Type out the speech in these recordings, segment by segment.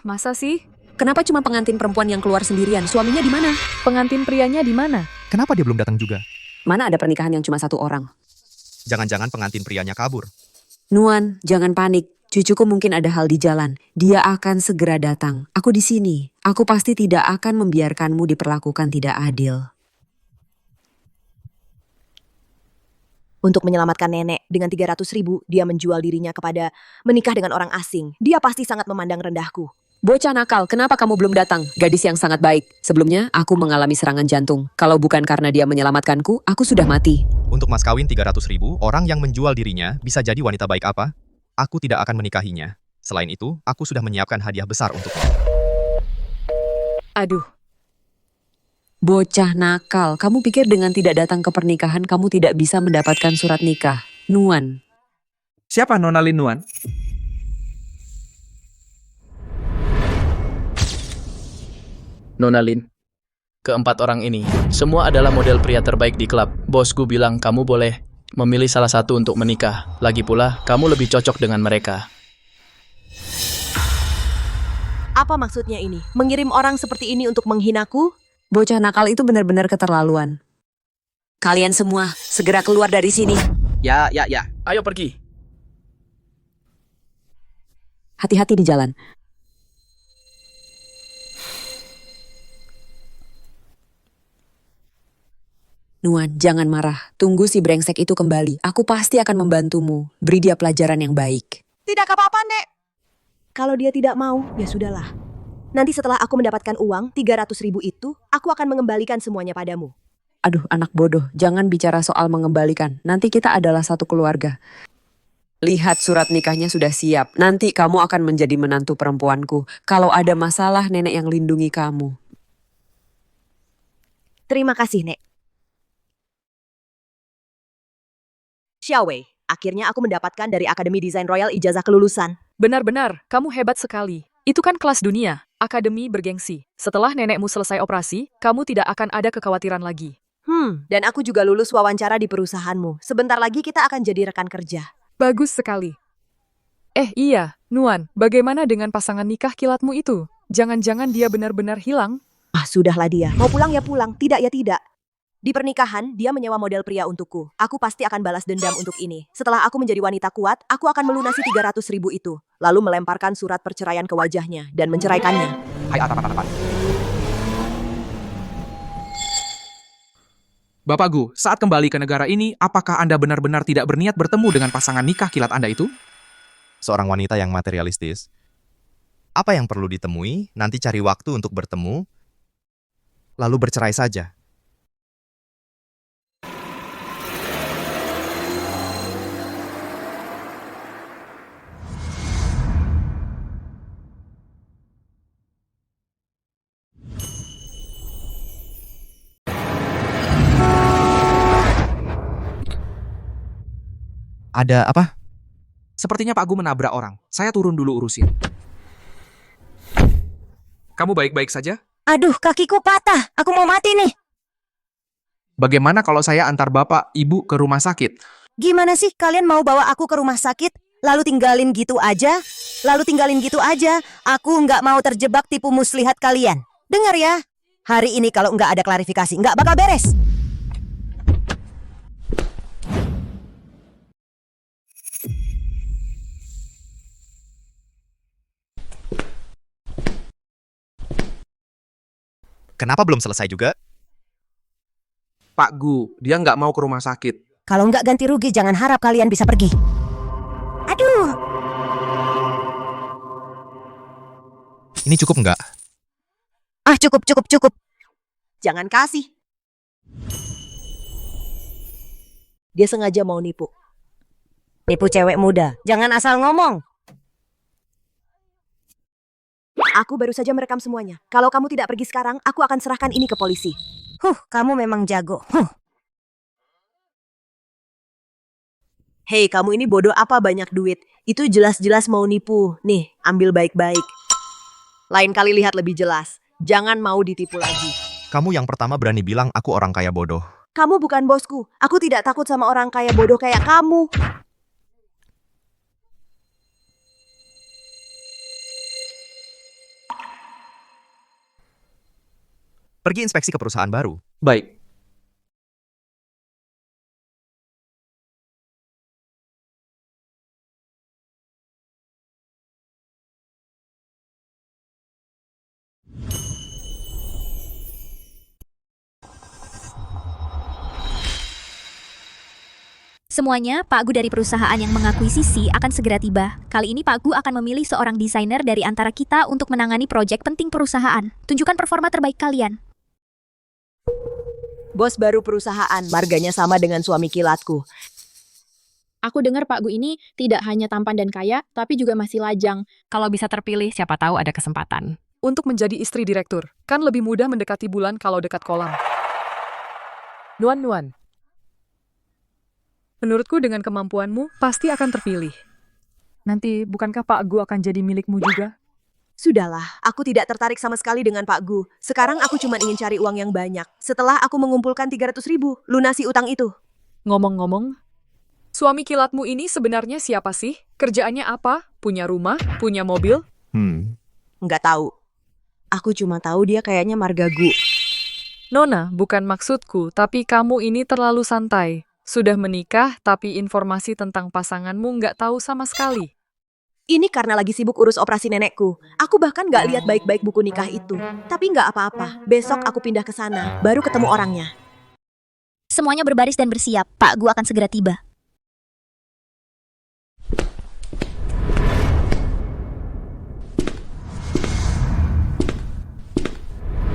Masa sih? Kenapa cuma pengantin perempuan yang keluar sendirian? Suaminya di mana? Pengantin prianya di mana? Kenapa dia belum datang juga? Mana ada pernikahan yang cuma satu orang? Jangan-jangan pengantin prianya kabur. Nuan, jangan panik. Cucuku mungkin ada hal di jalan. Dia akan segera datang. Aku di sini. Aku pasti tidak akan membiarkanmu diperlakukan tidak adil. Untuk menyelamatkan nenek, dengan 300.000 dia menjual dirinya kepada menikah dengan orang asing. Dia pasti sangat memandang rendahku. Bocah nakal, kenapa kamu belum datang? Gadis yang sangat baik. Sebelumnya, aku mengalami serangan jantung. Kalau bukan karena dia menyelamatkanku, aku sudah mati. Untuk mas kawin 300.000, orang yang menjual dirinya bisa jadi wanita baik apa? Aku tidak akan menikahinya. Selain itu, aku sudah menyiapkan hadiah besar untuknya. Aduh, Bocah nakal, kamu pikir dengan tidak datang ke pernikahan kamu tidak bisa mendapatkan surat nikah? Nuan. Siapa Nona Lin Nuan? Nona Lin. Keempat orang ini, semua adalah model pria terbaik di klub. Bosku bilang kamu boleh memilih salah satu untuk menikah. Lagi pula, kamu lebih cocok dengan mereka. Apa maksudnya ini? Mengirim orang seperti ini untuk menghinaku? Bocah nakal itu benar-benar keterlaluan. Kalian semua, segera keluar dari sini. Ya. Ayo pergi. Hati-hati di jalan. Nuan, jangan marah. Tunggu si brengsek itu kembali. Aku pasti akan membantumu. Beri dia pelajaran yang baik. Tidak apa-apa, Nek. Kalau dia tidak mau, ya sudahlah. Nanti setelah aku mendapatkan uang 300.000 itu, aku akan mengembalikan semuanya padamu. Aduh, anak bodoh. Jangan bicara soal mengembalikan. Nanti kita adalah satu keluarga. Lihat surat nikahnya sudah siap. Nanti kamu akan menjadi menantu perempuanku. Kalau ada masalah, nenek yang lindungi kamu. Terima kasih, Nek. Xiaowei, akhirnya aku mendapatkan dari Akademi Desain Royal ijazah kelulusan. benar-benar, kamu hebat sekali. Itu kan kelas dunia, akademi bergengsi. Setelah nenekmu selesai operasi, kamu tidak akan ada kekhawatiran lagi. Dan aku juga lulus wawancara di perusahaanmu. Sebentar lagi kita akan jadi rekan kerja. Bagus sekali. Iya, Nuan, bagaimana dengan pasangan nikah kilatmu itu? Jangan-jangan dia benar-benar hilang? Sudahlah dia. Mau pulang ya pulang, tidak ya tidak. Di pernikahan, dia menyewa model pria untukku. Aku pasti akan balas dendam untuk ini. Setelah aku menjadi wanita kuat, aku akan melunasi 300.000 itu. Lalu melemparkan surat perceraian ke wajahnya dan menceraikannya. Hai Atapan. Bapak Gu, saat kembali ke negara ini, apakah Anda benar-benar tidak berniat bertemu dengan pasangan nikah kilat Anda itu? Seorang wanita yang materialistis. Apa yang perlu ditemui, nanti cari waktu untuk bertemu, lalu bercerai saja. Ada apa? Sepertinya Pak Gu menabrak orang. Saya turun dulu urusin. Kamu baik-baik saja? Aduh, kakiku patah. Aku mau mati nih. Bagaimana kalau saya antar Bapak, Ibu ke rumah sakit? Gimana sih kalian mau bawa aku ke rumah sakit? Lalu tinggalin gitu aja? Aku nggak mau terjebak tipu muslihat kalian. Dengar ya, hari ini kalau nggak ada klarifikasi, nggak bakal beres. Kenapa belum selesai juga? Pak Gu, dia nggak mau ke rumah sakit. Kalau nggak ganti rugi, jangan harap kalian bisa pergi. Aduh, Ini cukup nggak? cukup. Jangan kasih. Dia sengaja mau nipu. Nipu cewek muda, jangan asal ngomong. Aku baru saja merekam semuanya. Kalau kamu tidak pergi sekarang, aku akan serahkan ini ke polisi. Kamu memang jago. Hei, kamu ini bodoh apa banyak duit? Itu jelas-jelas mau nipu. Nih, ambil baik-baik. Lain kali lihat lebih jelas. Jangan mau ditipu lagi. Kamu yang pertama berani bilang aku orang kaya bodoh. Kamu bukan bosku. Aku tidak takut sama orang kaya bodoh kayak kamu. Pergi inspeksi ke perusahaan baru. Baik. Semuanya, Pak Gu dari perusahaan yang mengakuisisi akan segera tiba. Kali ini Pak Gu akan memilih seorang desainer dari antara kita untuk menangani proyek penting perusahaan. Tunjukkan performa terbaik kalian. Bos baru perusahaan, marganya sama dengan suami kilatku. Aku dengar Pak Gu ini tidak hanya tampan dan kaya, tapi juga masih lajang. Kalau bisa terpilih, siapa tahu ada kesempatan. Untuk menjadi istri direktur, kan lebih mudah mendekati bulan kalau dekat kolam. Nuan. Menurutku dengan kemampuanmu, pasti akan terpilih. Nanti, bukankah Pak Gu akan jadi milikmu juga? Sudahlah, aku tidak tertarik sama sekali dengan Pak Gu. Sekarang aku cuma ingin cari uang yang banyak. Setelah aku mengumpulkan 300.000, lunasi utang itu. Ngomong-ngomong, suami kilatmu ini sebenarnya siapa sih? Kerjaannya apa? Punya rumah? Punya mobil? Nggak tahu. Aku cuma tahu dia kayaknya marga Gu. Nona, bukan maksudku, tapi kamu ini terlalu santai. Sudah menikah, tapi informasi tentang pasanganmu nggak tahu sama sekali. Ini karena lagi sibuk urus operasi nenekku. Aku bahkan nggak lihat baik-baik buku nikah itu. Tapi nggak apa-apa. Besok aku pindah ke sana, baru ketemu orangnya. Semuanya berbaris dan bersiap. Pak Gu akan segera tiba.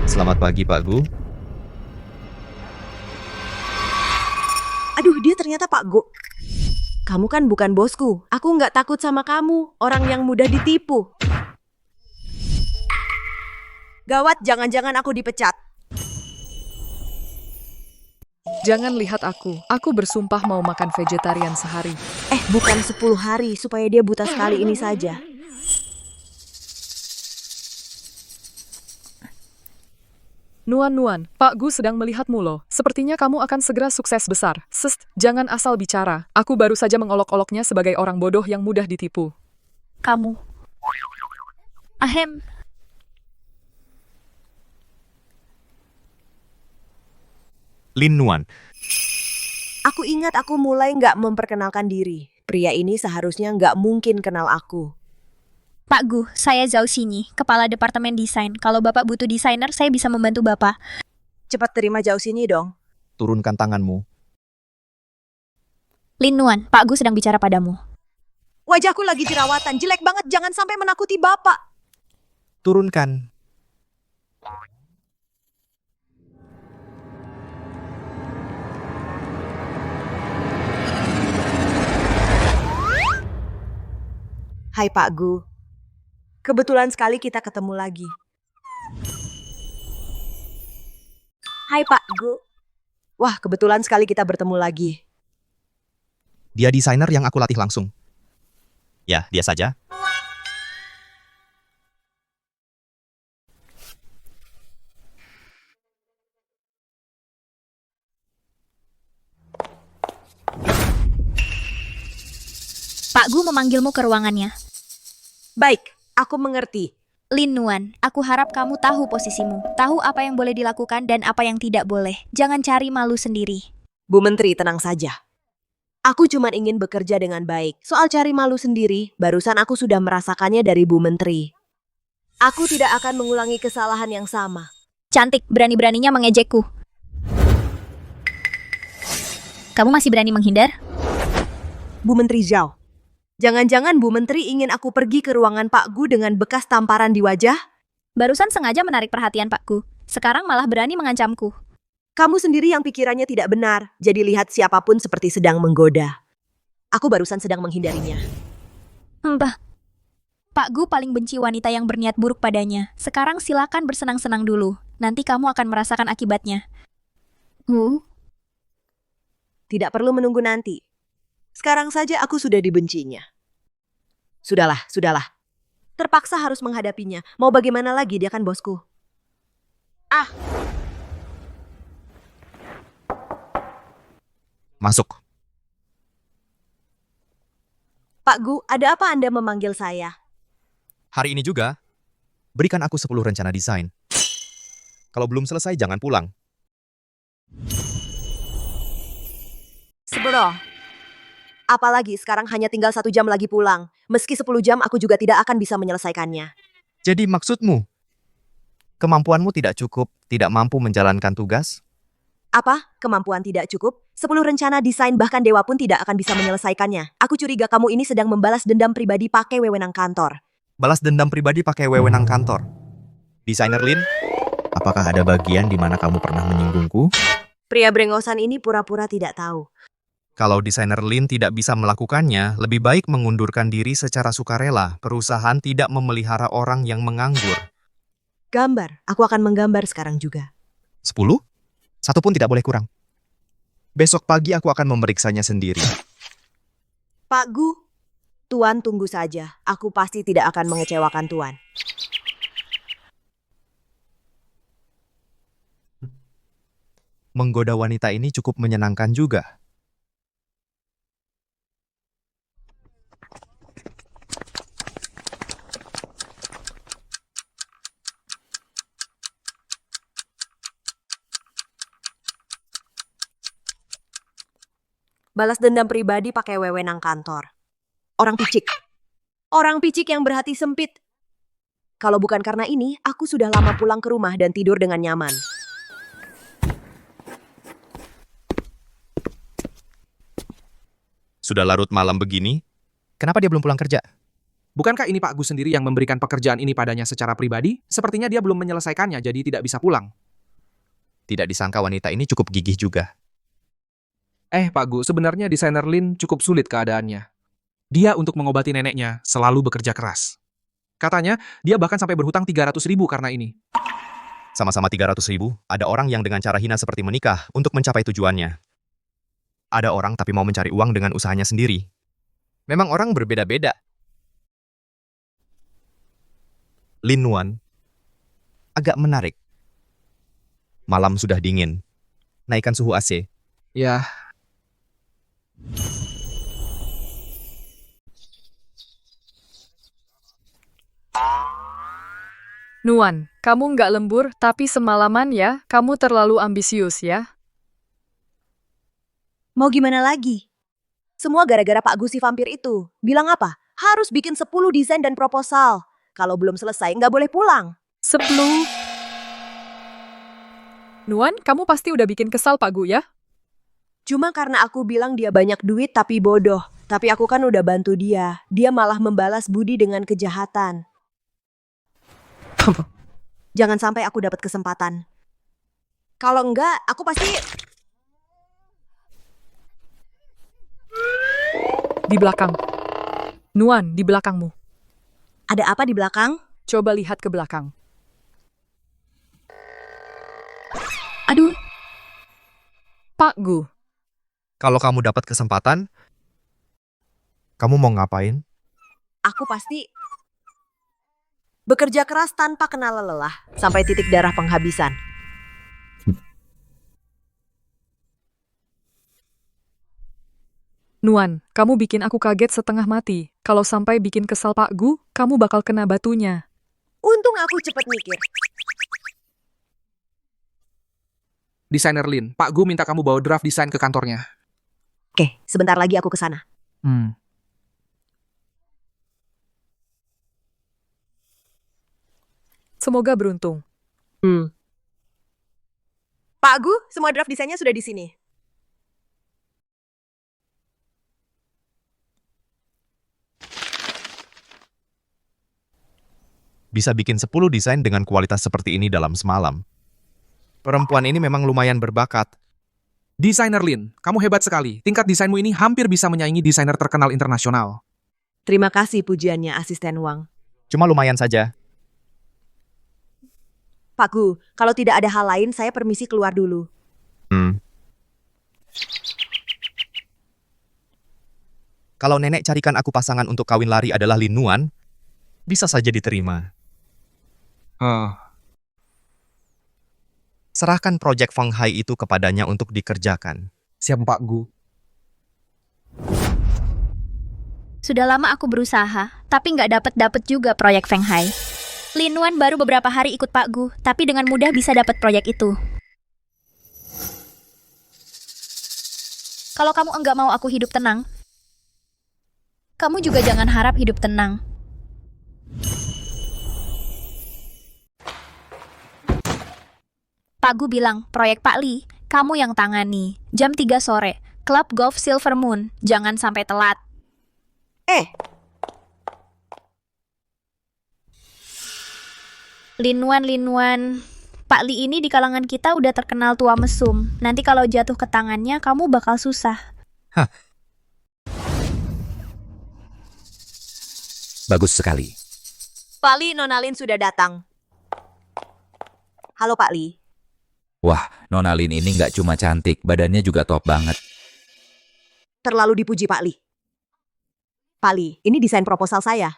Selamat pagi, Pak Gu. Aduh, dia ternyata Pak Gu. Kamu kan bukan bosku. Aku nggak takut sama kamu, orang yang mudah ditipu. Gawat, jangan-jangan aku dipecat. Jangan lihat aku. Aku bersumpah mau makan vegetarian sehari. Bukan 10 hari, supaya dia buta sekali ini saja. Nuan, Pak Gu sedang melihatmu loh. Sepertinya kamu akan segera sukses besar. Jangan asal bicara. Aku baru saja mengolok-oloknya sebagai orang bodoh yang mudah ditipu. Kamu. Ahem. Lin Nuan. Aku ingat aku mulai nggak memperkenalkan diri. Pria ini seharusnya nggak mungkin kenal aku. Pak Gu, saya Zhao Xinyi, Kepala Departemen Desain. Kalau Bapak butuh desainer, saya bisa membantu Bapak. Cepat terima jauh sini dong. Turunkan tanganmu. Lin Nuan, Pak Gu sedang bicara padamu. Wajahku lagi jerawatan, jelek banget, jangan sampai menakuti Bapak. Turunkan. Hai Pak Gu. Kebetulan sekali kita ketemu lagi. Hai Pak Gu. Wah, kebetulan sekali kita bertemu lagi. Dia desainer yang aku latih langsung. Ya, dia saja. Pak Gu memanggilmu ke ruangannya. Baik, aku mengerti. Lin Nuan, aku harap kamu tahu posisimu. Tahu apa yang boleh dilakukan dan apa yang tidak boleh. Jangan cari malu sendiri. Bu Menteri, tenang saja. Aku cuma ingin bekerja dengan baik. Soal cari malu sendiri, barusan aku sudah merasakannya dari Bu Menteri. Aku tidak akan mengulangi kesalahan yang sama. Cantik, berani-beraninya mengejekku. Kamu masih berani menghindar? Bu Menteri Zhao. Jangan-jangan Bu Menteri ingin aku pergi ke ruangan Pak Gu dengan bekas tamparan di wajah? Barusan sengaja menarik perhatian Pak Gu. Sekarang malah berani mengancamku. Kamu sendiri yang pikirannya tidak benar, jadi lihat siapapun seperti sedang menggoda. Aku barusan sedang menghindarinya. Mbah. Pak Gu paling benci wanita yang berniat buruk padanya. Sekarang silakan bersenang-senang dulu. Nanti kamu akan merasakan akibatnya. Tidak perlu menunggu nanti. Sekarang saja aku sudah dibencinya. Sudahlah. Terpaksa harus menghadapinya. Mau bagaimana lagi, dia kan bosku. Masuk. Pak Gu, ada apa Anda memanggil saya? Hari ini juga, berikan aku 10 rencana desain. Kalau belum selesai, jangan pulang. Sebro. Apalagi sekarang hanya tinggal 1 jam lagi pulang. Meski 10 jam aku juga tidak akan bisa menyelesaikannya. Jadi maksudmu, kemampuanmu tidak cukup, tidak mampu menjalankan tugas? Apa? Kemampuan tidak cukup? 10 rencana desain bahkan dewa pun tidak akan bisa menyelesaikannya. Aku curiga kamu ini sedang membalas dendam pribadi pakai wewenang kantor. Balas dendam pribadi pakai wewenang kantor. Desainer Lin, apakah ada bagian di mana kamu pernah menyinggungku? Pria brengosan ini pura-pura tidak tahu. Kalau desainer Lin tidak bisa melakukannya, lebih baik mengundurkan diri secara sukarela. Perusahaan tidak memelihara orang yang menganggur. Gambar. Aku akan menggambar sekarang juga. 10? 1 pun tidak boleh kurang. Besok pagi aku akan memeriksanya sendiri. Pak Gu, Tuan tunggu saja. Aku pasti tidak akan mengecewakan Tuan. Menggoda wanita ini cukup menyenangkan juga. Balas dendam pribadi pakai wewenang kantor. Orang picik. Orang picik yang berhati sempit. Kalau bukan karena ini, aku sudah lama pulang ke rumah dan tidur dengan nyaman. Sudah larut malam begini, kenapa dia belum pulang kerja? Bukankah ini Pak Gu sendiri yang memberikan pekerjaan ini padanya secara pribadi? Sepertinya dia belum menyelesaikannya, jadi tidak bisa pulang. Tidak disangka wanita ini cukup gigih juga. Pak Gu, sebenarnya desainer Lin cukup sulit keadaannya. Dia untuk mengobati neneknya selalu bekerja keras. Katanya, dia bahkan sampai berhutang 300.000 karena ini. Sama-sama 300.000, ada orang yang dengan cara hina seperti menikah untuk mencapai tujuannya. Ada orang tapi mau mencari uang dengan usahanya sendiri. Memang orang berbeda-beda. Lin Nuan, agak menarik. Malam sudah dingin. Naikkan suhu AC. Ya, Nuan, kamu nggak lembur, tapi semalaman ya, kamu terlalu ambisius ya. Mau gimana lagi? Semua gara-gara Pak Gu si vampir itu. Bilang apa? Harus bikin 10 desain dan proposal. Kalau belum selesai, nggak boleh pulang. 10. Nuan, kamu pasti udah bikin kesal Pak Gu ya? Cuma karena aku bilang dia banyak duit tapi bodoh. Tapi aku kan udah bantu dia. Dia malah membalas budi dengan kejahatan. Jangan sampai aku dapat kesempatan. Kalau enggak, aku pasti... Di belakang. Nuan, di belakangmu. Ada apa di belakang? Coba lihat ke belakang. Aduh, Pak Gu, Kalau kamu dapat kesempatan, kamu mau ngapain? Aku pasti... bekerja keras tanpa kenal lelah. Sampai titik darah penghabisan. Nuan, kamu bikin aku kaget setengah mati. Kalau sampai bikin kesal Pak Gu, kamu bakal kena batunya. Untung aku cepet mikir. desainer Lin, Pak Gu minta kamu bawa draft desain ke kantornya. Oke, sebentar lagi aku ke sana. Semoga beruntung. Pak Gu, semua draft desainnya sudah di sini. Bisa bikin 10 desain dengan kualitas seperti ini dalam semalam. Perempuan ini memang lumayan berbakat. Desainer Lin, kamu hebat sekali. Tingkat desainmu ini hampir bisa menyaingi desainer terkenal internasional. Terima kasih pujiannya, Asisten Wang. Cuma lumayan saja. Pak Gu, kalau tidak ada hal lain, saya permisi keluar dulu. Kalau nenek carikan aku pasangan untuk kawin lari adalah Lin Nuan, bisa saja diterima. Serahkan proyek Feng Hai itu kepadanya untuk dikerjakan. Siap Pak Gu. sudah lama aku berusaha, tapi nggak dapet juga proyek Feng Hai. Lin Wan baru beberapa hari ikut Pak Gu, tapi dengan mudah bisa dapat proyek itu. Kalau kamu enggak mau aku hidup tenang, kamu juga jangan harap hidup tenang. Pak Gu bilang, proyek Pak Li, kamu yang tangani. Jam 3 sore, Klub Golf Silver Moon. Jangan sampai telat. Lin Wan. Pak Li ini di kalangan kita udah terkenal tua mesum. Nanti kalau jatuh ke tangannya, kamu bakal susah. Bagus sekali. Pak Li, Nona Lin sudah datang. Halo Pak Li. Wah, Nona Lin ini nggak cuma cantik, badannya juga top banget. Terlalu dipuji Pak Li. Pak Li, ini desain proposal saya.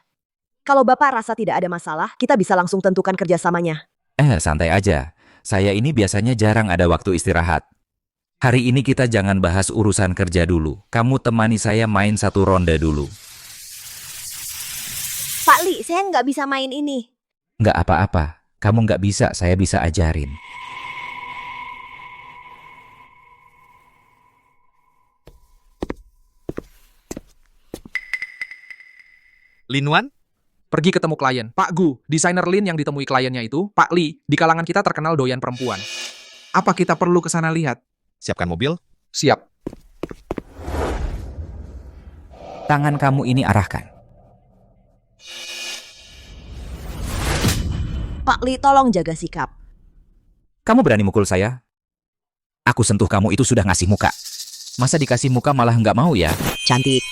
Kalau Bapak rasa tidak ada masalah, kita bisa langsung tentukan kerjasamanya. Santai aja. Saya ini biasanya jarang ada waktu istirahat. Hari ini kita jangan bahas urusan kerja dulu. Kamu temani saya main satu ronde dulu. Pak Li, saya nggak bisa main ini. Nggak apa-apa. Kamu nggak bisa, saya bisa ajarin. Lin Wan? Pergi ketemu klien. Pak Gu, desainer Lin yang ditemui kliennya itu, Pak Li, di kalangan kita terkenal doyan perempuan. Apa kita perlu ke sana lihat? Siapkan mobil. Siap. Tangan kamu ini arahkan. Pak Li, tolong jaga sikap. Kamu berani mukul saya? Aku sentuh kamu itu sudah ngasih muka. Masa dikasih muka malah nggak mau ya? Cantik.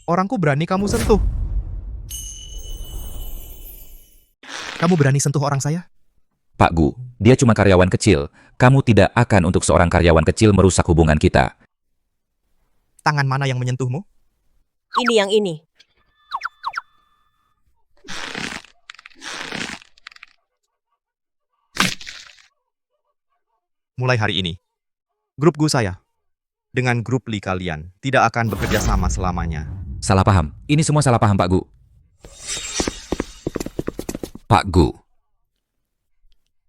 Orangku berani kamu sentuh. Kamu berani sentuh orang saya? Pak Gu, dia cuma karyawan kecil. Kamu tidak akan untuk seorang karyawan kecil merusak hubungan kita. Tangan mana yang menyentuhmu? Ini yang ini. Mulai hari ini, grup Gu saya dengan grup Li kalian tidak akan bekerja sama selamanya. Salah paham. Ini semua salah paham, Pak Gu. Pak Gu.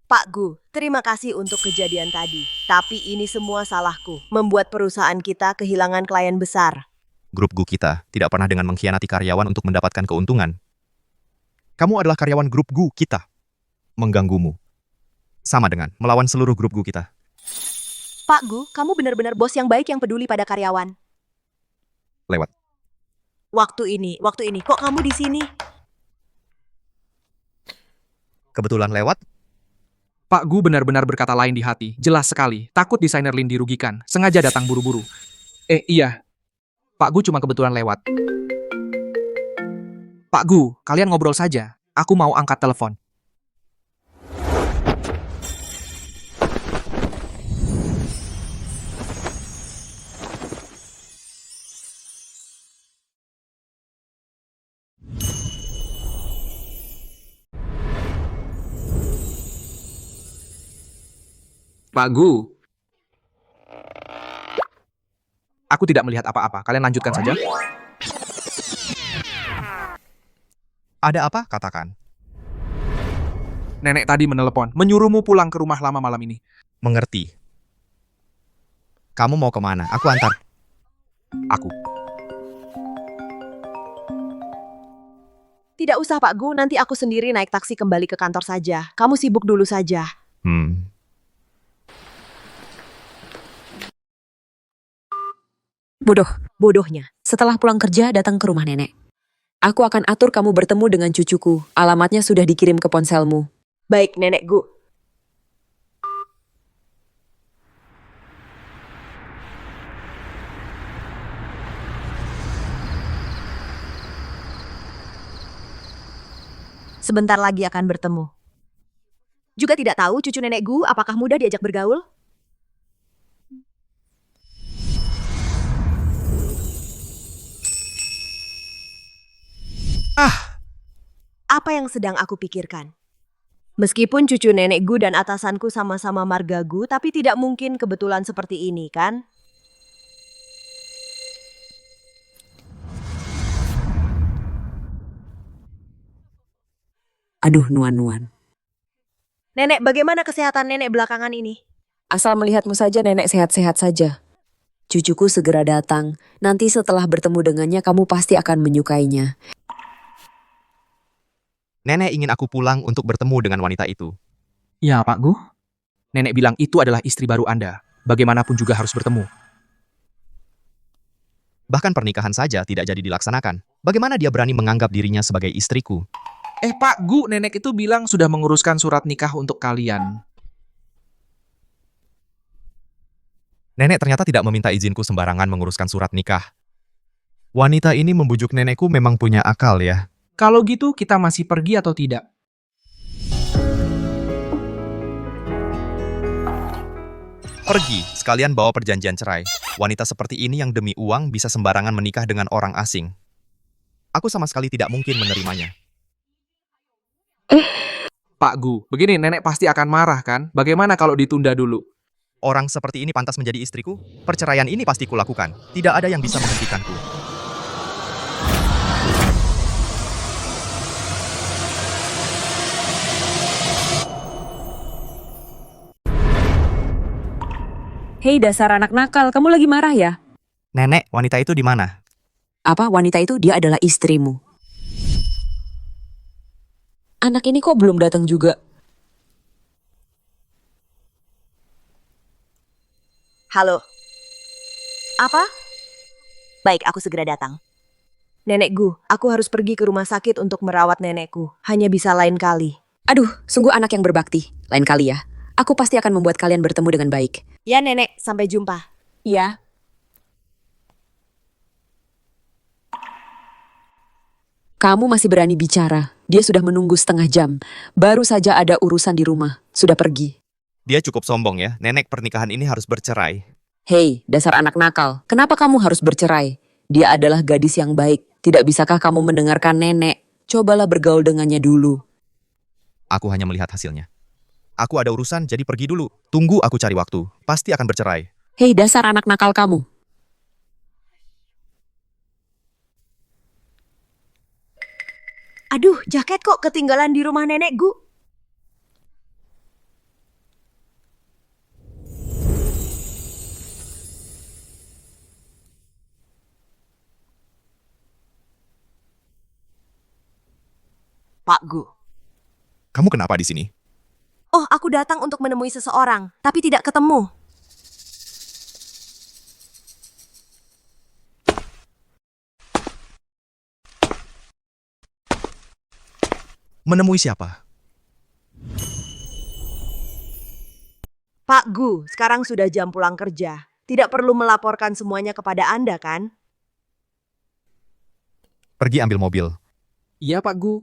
Pak Gu, terima kasih untuk kejadian tadi. Tapi ini semua salahku. Membuat perusahaan kita kehilangan klien besar. Grup Gu kita tidak pernah dengan mengkhianati karyawan untuk mendapatkan keuntungan. Kamu adalah karyawan grup Gu kita. Mengganggumu. Sama dengan melawan seluruh grup Gu kita. Pak Gu, kamu benar-benar bos yang baik yang peduli pada karyawan. Lewat. Waktu ini, kok kamu di sini? Kebetulan lewat. Pak Gu benar-benar berkata lain di hati. Jelas sekali, takut desainer Lin dirugikan. Sengaja datang buru-buru. Iya. Pak Gu cuma kebetulan lewat. Pak Gu, kalian ngobrol saja. Aku mau angkat telepon. Pak Gu. Aku tidak melihat apa-apa. Kalian lanjutkan saja. Ada apa? Katakan. Nenek tadi menelepon, menyuruhmu pulang ke rumah lama malam ini. Mengerti. Kamu mau kemana? Aku antar. Aku. Tidak usah Pak Gu, nanti aku sendiri naik taksi kembali ke kantor saja. Kamu sibuk dulu saja. Bodohnya. Setelah pulang kerja, datang ke rumah nenek. Aku akan atur kamu bertemu dengan cucuku. Alamatnya sudah dikirim ke ponselmu. Baik, Nenek Gu. Sebentar lagi akan bertemu. Juga tidak tahu cucu Nenek Gu apakah mudah diajak bergaul? Apa yang sedang aku pikirkan? Meskipun cucu nenekku dan atasanku sama-sama margagu, tapi tidak mungkin kebetulan seperti ini, kan? Aduh, Nuan-Nuan. Nenek, bagaimana kesehatan nenek belakangan ini? Asal melihatmu saja nenek sehat-sehat saja. Cucuku segera datang. Nanti setelah bertemu dengannya kamu pasti akan menyukainya. Nenek ingin aku pulang untuk bertemu dengan wanita itu. Ya, Pak Gu. Nenek bilang itu adalah istri baru Anda. Bagaimanapun juga harus bertemu. Bahkan pernikahan saja tidak jadi dilaksanakan. Bagaimana dia berani menganggap dirinya sebagai istriku? Pak Gu, nenek itu bilang sudah menguruskan surat nikah untuk kalian. Nenek ternyata tidak meminta izinku sembarangan menguruskan surat nikah. Wanita ini membujuk nenekku memang punya akal ya. Kalau gitu, kita masih pergi atau tidak? Pergi, sekalian bawa perjanjian cerai. Wanita seperti ini yang demi uang bisa sembarangan menikah dengan orang asing. Aku sama sekali tidak mungkin menerimanya. Pak Gu, begini nenek pasti akan marah kan? Bagaimana kalau ditunda dulu? Orang seperti ini pantas menjadi istriku? Perceraian ini pasti kulakukan. Tidak ada yang bisa menghentikanku. Hei dasar anak nakal, kamu lagi marah ya? Nenek, wanita itu di mana? Apa wanita itu? Dia adalah istrimu. Anak ini kok belum datang juga? Halo. Apa? Baik, aku segera datang. Nenekku, aku harus pergi ke rumah sakit untuk merawat nenekku. Hanya bisa lain kali. Aduh, sungguh anak yang berbakti. Lain kali ya. Aku pasti akan membuat kalian bertemu dengan baik. Ya, Nenek. Sampai jumpa. Ya. Kamu masih berani bicara. Dia sudah menunggu setengah jam. Baru saja ada urusan di rumah. Sudah pergi. Dia cukup sombong ya. Nenek pernikahan ini harus bercerai. Hei, dasar anak nakal. Kenapa kamu harus bercerai? Dia adalah gadis yang baik. Tidak bisakah kamu mendengarkan nenek? Cobalah bergaul dengannya dulu. Aku hanya melihat hasilnya. Aku ada urusan, jadi pergi dulu. Tunggu aku cari waktu. Pasti akan bercerai. Hei, dasar anak nakal kamu. Aduh, jaket kok ketinggalan di rumah nenekku. Pak Gu. Kamu kenapa di sini? Oh, aku datang untuk menemui seseorang, tapi tidak ketemu. Menemui siapa? Pak Gu, sekarang sudah jam pulang kerja. Tidak perlu melaporkan semuanya kepada Anda, kan? Pergi ambil mobil. Iya, Pak Gu.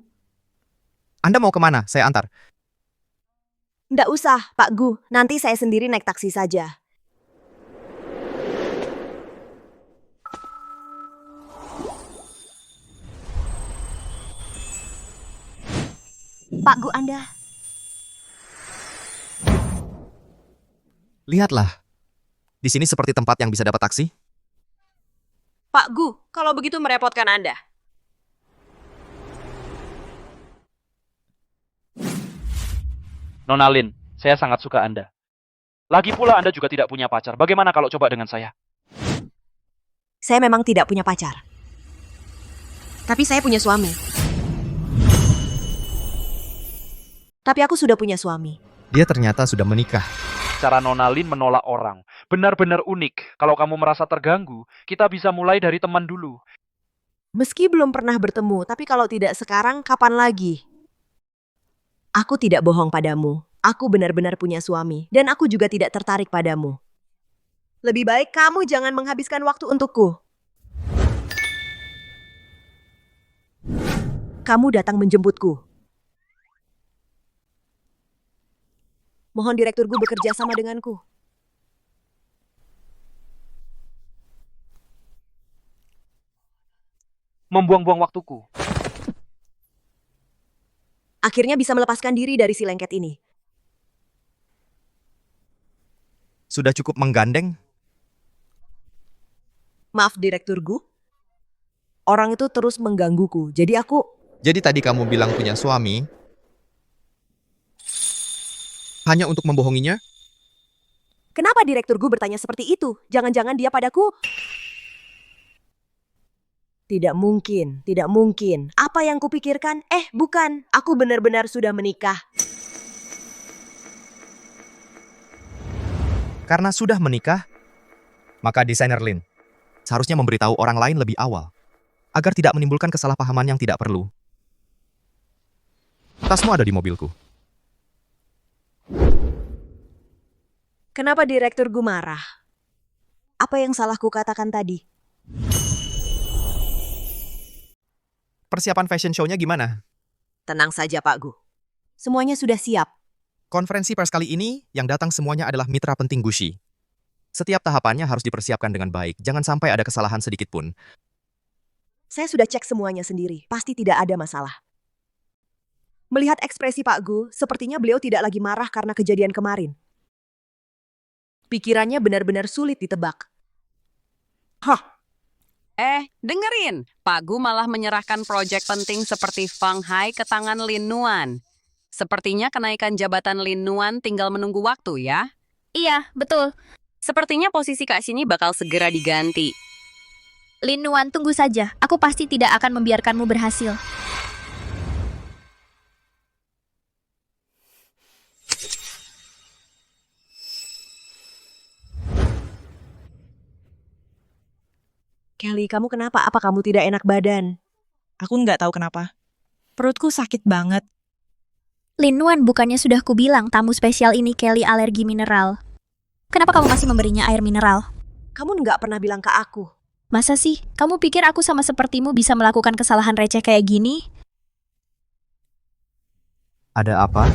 Anda mau kemana? Saya antar. Nggak usah, Pak Gu. Nanti saya sendiri naik taksi saja. Pak Gu, Anda. Lihatlah. Di sini seperti tempat yang bisa dapat taksi. Pak Gu, kalau begitu merepotkan Anda. Nona Lin, saya sangat suka Anda. Lagi pula Anda juga tidak punya pacar. Bagaimana kalau coba dengan saya? Saya memang tidak punya pacar. Tapi saya punya suami. Tapi aku sudah punya suami. Dia ternyata sudah menikah. Cara Nona Lin menolak orang. Benar-benar unik. Kalau kamu merasa terganggu, kita bisa mulai dari teman dulu. Meski belum pernah bertemu, tapi kalau tidak sekarang, kapan lagi? Aku tidak bohong padamu. Aku benar-benar punya suami. Dan aku juga tidak tertarik padamu. Lebih baik kamu jangan menghabiskan waktu untukku. Kamu datang menjemputku. Mohon direkturku bekerja sama denganku. Membuang-buang waktuku. Akhirnya bisa melepaskan diri dari si lengket ini. Sudah cukup menggandeng? Maaf, Direktur Gu. Orang itu terus menggangguku, jadi aku... Jadi tadi kamu bilang punya suami? Hanya untuk membohonginya? Kenapa Direktur Gu bertanya seperti itu? Jangan-jangan dia padaku... Tidak mungkin, tidak mungkin. Apa yang kupikirkan? Bukan. Aku benar-benar sudah menikah. Karena sudah menikah, maka desainer Lin seharusnya memberitahu orang lain lebih awal, agar tidak menimbulkan kesalahpahaman yang tidak perlu. Tasmu ada di mobilku. Kenapa Direktur Gu marah? Apa yang salah kukatakan tadi? Persiapan fashion show-nya gimana? Tenang saja, Pak Gu. Semuanya sudah siap. Konferensi pers kali ini, yang datang semuanya adalah mitra penting Gucci. Setiap tahapannya harus dipersiapkan dengan baik, jangan sampai ada kesalahan sedikit pun. Saya sudah cek semuanya sendiri, pasti tidak ada masalah. Melihat ekspresi Pak Gu, sepertinya beliau tidak lagi marah karena kejadian kemarin. Pikirannya benar-benar sulit ditebak. Dengerin. Pak Gu malah menyerahkan proyek penting seperti Fang Hai ke tangan Lin Nuan. Sepertinya kenaikan jabatan Lin Nuan tinggal menunggu waktu ya. Iya, betul. Sepertinya posisi Kak Sini bakal segera diganti. Lin Nuan, tunggu saja. Aku pasti tidak akan membiarkanmu berhasil. Kelly, kamu kenapa? Apa kamu tidak enak badan? Aku nggak tahu kenapa. Perutku sakit banget. Lin Nuan, bukannya sudah kubilang tamu spesial ini Kelly alergi mineral. Kenapa kamu masih memberinya air mineral? Kamu nggak pernah bilang ke aku. Masa sih? Kamu pikir aku sama sepertimu bisa melakukan kesalahan receh kayak gini? Ada apa?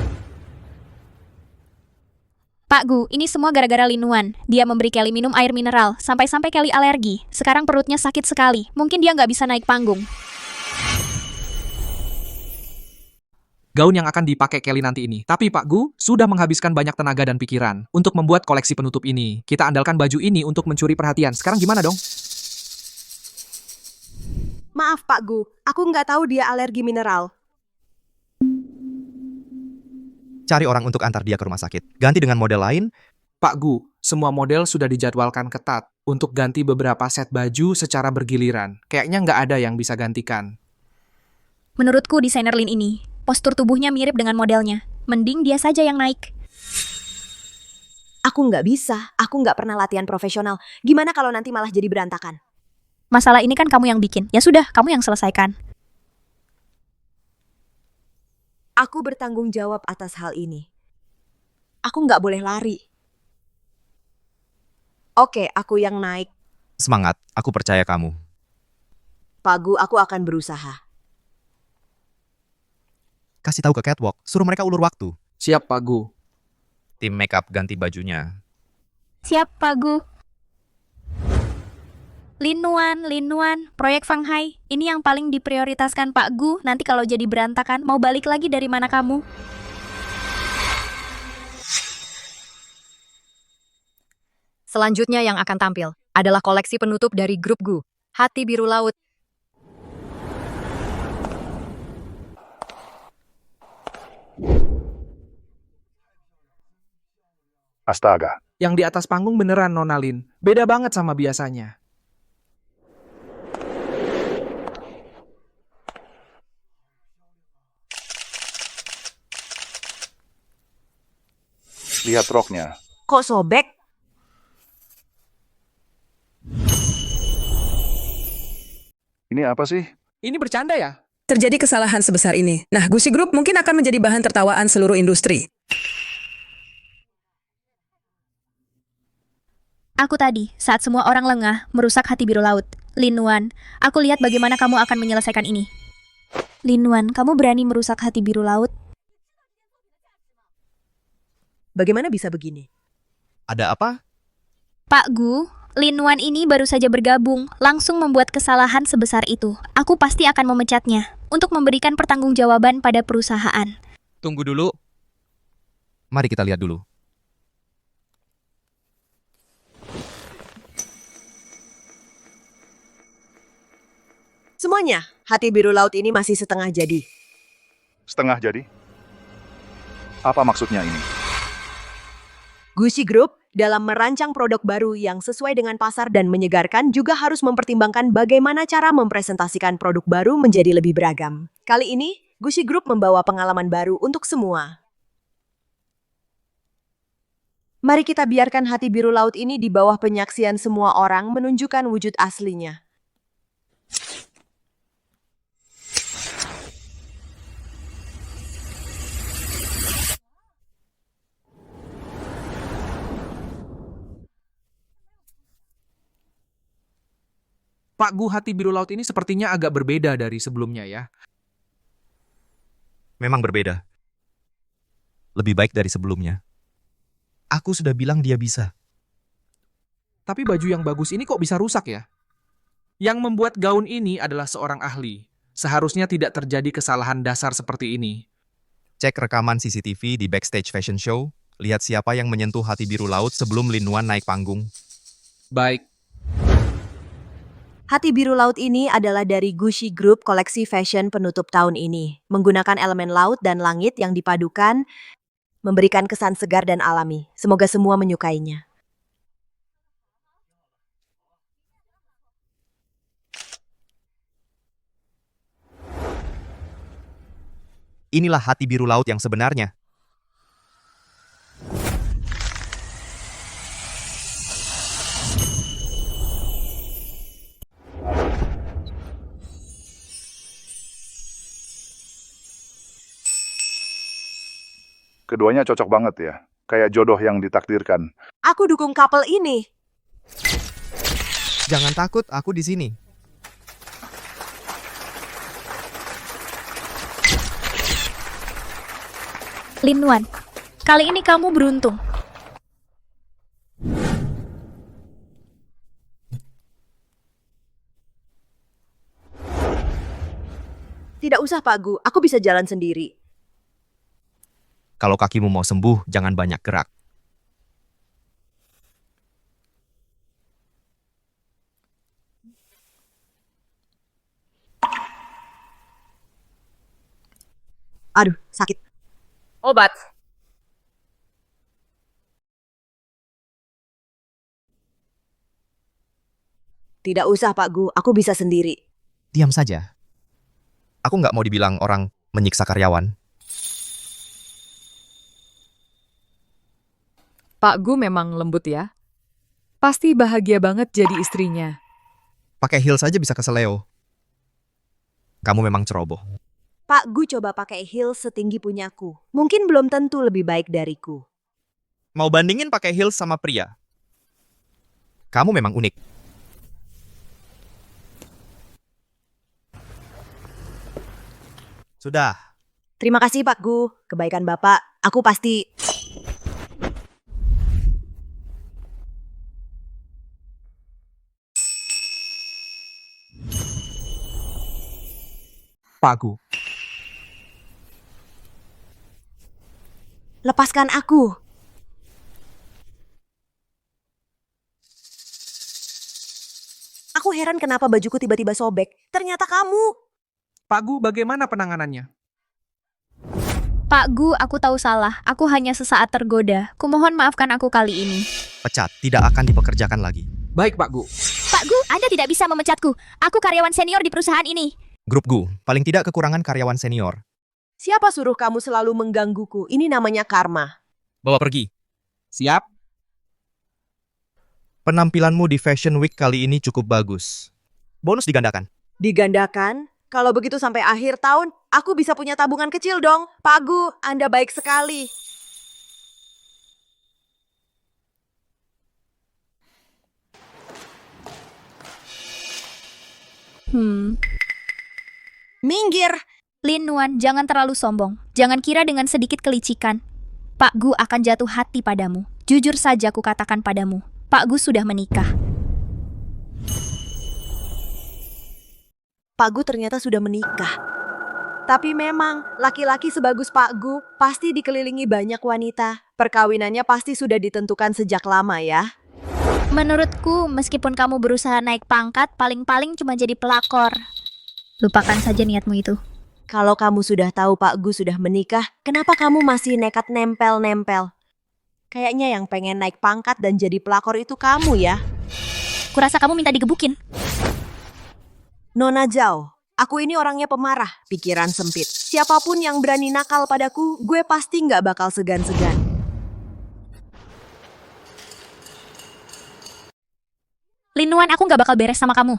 Pak Gu, ini semua gara-gara Lin Nuan. Dia memberi Kelly minum air mineral, sampai-sampai Kelly alergi. Sekarang perutnya sakit sekali. Mungkin dia nggak bisa naik panggung. Gaun yang akan dipakai Kelly nanti ini. Tapi Pak Gu sudah menghabiskan banyak tenaga dan pikiran untuk membuat koleksi penutup ini. Kita andalkan baju ini untuk mencuri perhatian. Sekarang gimana dong? Maaf Pak Gu, aku nggak tahu dia alergi mineral. Cari orang untuk antar dia ke rumah sakit. Ganti dengan model lain. Pak Gu, semua model sudah dijadwalkan ketat untuk ganti beberapa set baju secara bergiliran. Kayaknya nggak ada yang bisa gantikan. Menurutku desainer Lin ini, postur tubuhnya mirip dengan modelnya. Mending dia saja yang naik. Aku nggak bisa, aku nggak pernah latihan profesional. Gimana kalau nanti malah jadi berantakan? Masalah ini kan kamu yang bikin. Ya sudah, kamu yang selesaikan. Aku bertanggung jawab atas hal ini. Aku nggak boleh lari. Oke, aku yang naik. Semangat, aku percaya kamu. Pak Gu, aku akan berusaha. Kasih tahu ke catwalk, suruh mereka ulur waktu. Siap Pak Gu. Tim makeup ganti bajunya. Siap, Pak Gu. Lin Nuan, proyek Fang Hai. Ini yang paling diprioritaskan Pak Gu. Nanti kalau jadi berantakan, mau balik lagi dari mana kamu? Selanjutnya yang akan tampil adalah koleksi penutup dari grup Gu, Hati Biru Laut. Astaga. Yang di atas panggung beneran Nona Lin. Beda banget sama biasanya. Lihat roknya. Kok sobek? Ini apa sih? Ini bercanda ya? Terjadi kesalahan sebesar ini. Nah, Gucci Group mungkin akan menjadi bahan tertawaan seluruh industri. Aku tadi, saat semua orang lengah, merusak Hati Biru Laut. Lin Nuan, aku lihat bagaimana kamu akan menyelesaikan ini. Lin Nuan, kamu berani merusak Hati Biru Laut? Bagaimana bisa begini? Ada apa? Pak Gu, Lin Wan ini baru saja bergabung, langsung membuat kesalahan sebesar itu. Aku pasti akan memecatnya untuk memberikan pertanggungjawaban pada perusahaan. Tunggu dulu. Mari kita lihat dulu. Semuanya, hati biru laut ini masih setengah jadi. Setengah jadi? Apa maksudnya ini? Gucci Group dalam merancang produk baru yang sesuai dengan pasar dan menyegarkan juga harus mempertimbangkan bagaimana cara mempresentasikan produk baru menjadi lebih beragam. Kali ini, Gucci Group membawa pengalaman baru untuk semua. Mari kita biarkan hati biru laut ini di bawah penyaksian semua orang menunjukkan wujud aslinya. Pak Gu, hati biru laut ini sepertinya agak berbeda dari sebelumnya ya. Memang berbeda. Lebih baik dari sebelumnya. Aku sudah bilang dia bisa. Tapi baju yang bagus ini kok bisa rusak ya? Yang membuat gaun ini adalah seorang ahli. Seharusnya tidak terjadi kesalahan dasar seperti ini. Cek rekaman CCTV di backstage fashion show. Lihat siapa yang menyentuh hati biru laut sebelum Lin Wan naik panggung. Baik. Hati biru laut ini adalah dari Gucci Group koleksi fashion penutup tahun ini. Menggunakan elemen laut dan langit yang dipadukan, memberikan kesan segar dan alami. Semoga semua menyukainya. Inilah hati biru laut yang sebenarnya. Keduanya cocok banget ya. Kayak jodoh yang ditakdirkan. Aku dukung couple ini. Jangan takut, aku di sini. Lin Wan, kali ini kamu beruntung. Tidak usah, Pak Gu. Aku bisa jalan sendiri. Kalau kakimu mau sembuh, jangan banyak gerak. Aduh, sakit. Obat. Tidak usah, Pak Gu. Aku bisa sendiri. Diam saja. Aku nggak mau dibilang orang menyiksa karyawan. Pak Gu memang lembut ya. Pasti bahagia banget jadi istrinya. Pakai heels saja bisa keseleo. Kamu memang ceroboh. Pak Gu coba pakai heels setinggi punyaku. Mungkin belum tentu lebih baik dariku. Mau bandingin pakai heels sama pria? Kamu memang unik. Sudah. Terima kasih, Pak Gu. Kebaikan Bapak, aku pasti... Pak Gu. Lepaskan aku. Aku heran kenapa bajuku tiba-tiba sobek. Ternyata kamu. Pak Gu, bagaimana penanganannya? Pak Gu, aku tahu salah. Aku hanya sesaat tergoda. Kumohon maafkan aku kali ini. Pecat, tidak akan dipekerjakan lagi. Baik, Pak Gu. Pak Gu, Anda tidak bisa memecatku. Aku karyawan senior di perusahaan ini. Grup Gu, paling tidak kekurangan karyawan senior. Siapa suruh kamu selalu menggangguku? Ini namanya karma. Bawa pergi. Siap. Penampilanmu di Fashion Week kali ini cukup bagus. Bonus digandakan. Digandakan? Kalau begitu sampai akhir tahun, aku bisa punya tabungan kecil dong. Pak Gu, Anda baik sekali. Minggir! Lin Wan, jangan terlalu sombong. Jangan kira dengan sedikit kelicikan Pak Gu akan jatuh hati padamu. Jujur saja ku katakan padamu, Pak Gu sudah menikah. Pak Gu ternyata sudah menikah. Tapi memang, laki-laki sebagus Pak Gu pasti dikelilingi banyak wanita. Perkawinannya pasti sudah ditentukan sejak lama ya. Menurutku, meskipun kamu berusaha naik pangkat, paling-paling cuma jadi pelakor. Lupakan saja niatmu itu. Kalau kamu sudah tahu Pak Gu sudah menikah, kenapa kamu masih nekat nempel-nempel? Kayaknya yang pengen naik pangkat dan jadi pelakor itu kamu ya. Kurasa kamu minta digebukin. Nona Zhao, aku ini orangnya pemarah, pikiran sempit. Siapapun yang berani nakal padaku, gue pasti nggak bakal segan-segan. Linuan, aku nggak bakal beres sama kamu.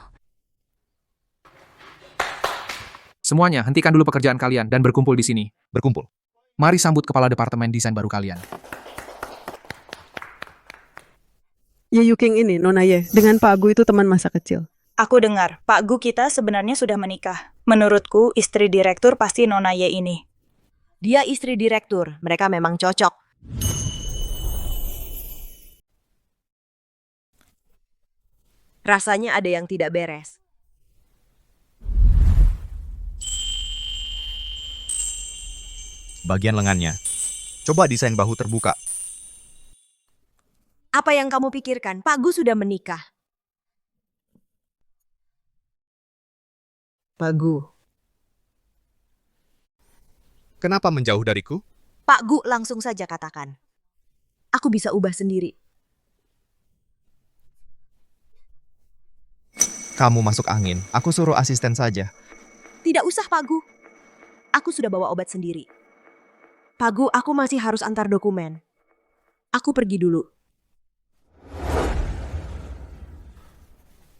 Semuanya, hentikan dulu pekerjaan kalian dan berkumpul di sini. Berkumpul. Mari sambut kepala departemen desain baru kalian. Ye Yuking ini, Nona Ye, dengan Pak Gu itu teman masa kecil. Aku dengar, Pak Gu kita sebenarnya sudah menikah. Menurutku, istri direktur pasti Nona Ye ini. Dia istri direktur, mereka memang cocok. Rasanya ada yang tidak beres. Bagian lengannya. Coba desain bahu terbuka. Apa yang kamu pikirkan? Pak Gu sudah menikah. Pak Gu. Kenapa menjauh dariku? Pak Gu langsung saja katakan. Aku bisa ubah sendiri. Kamu masuk angin. Aku suruh asisten saja. Tidak usah Pak Gu. Aku sudah bawa obat sendiri. Pak Gu, aku masih harus antar dokumen. Aku pergi dulu.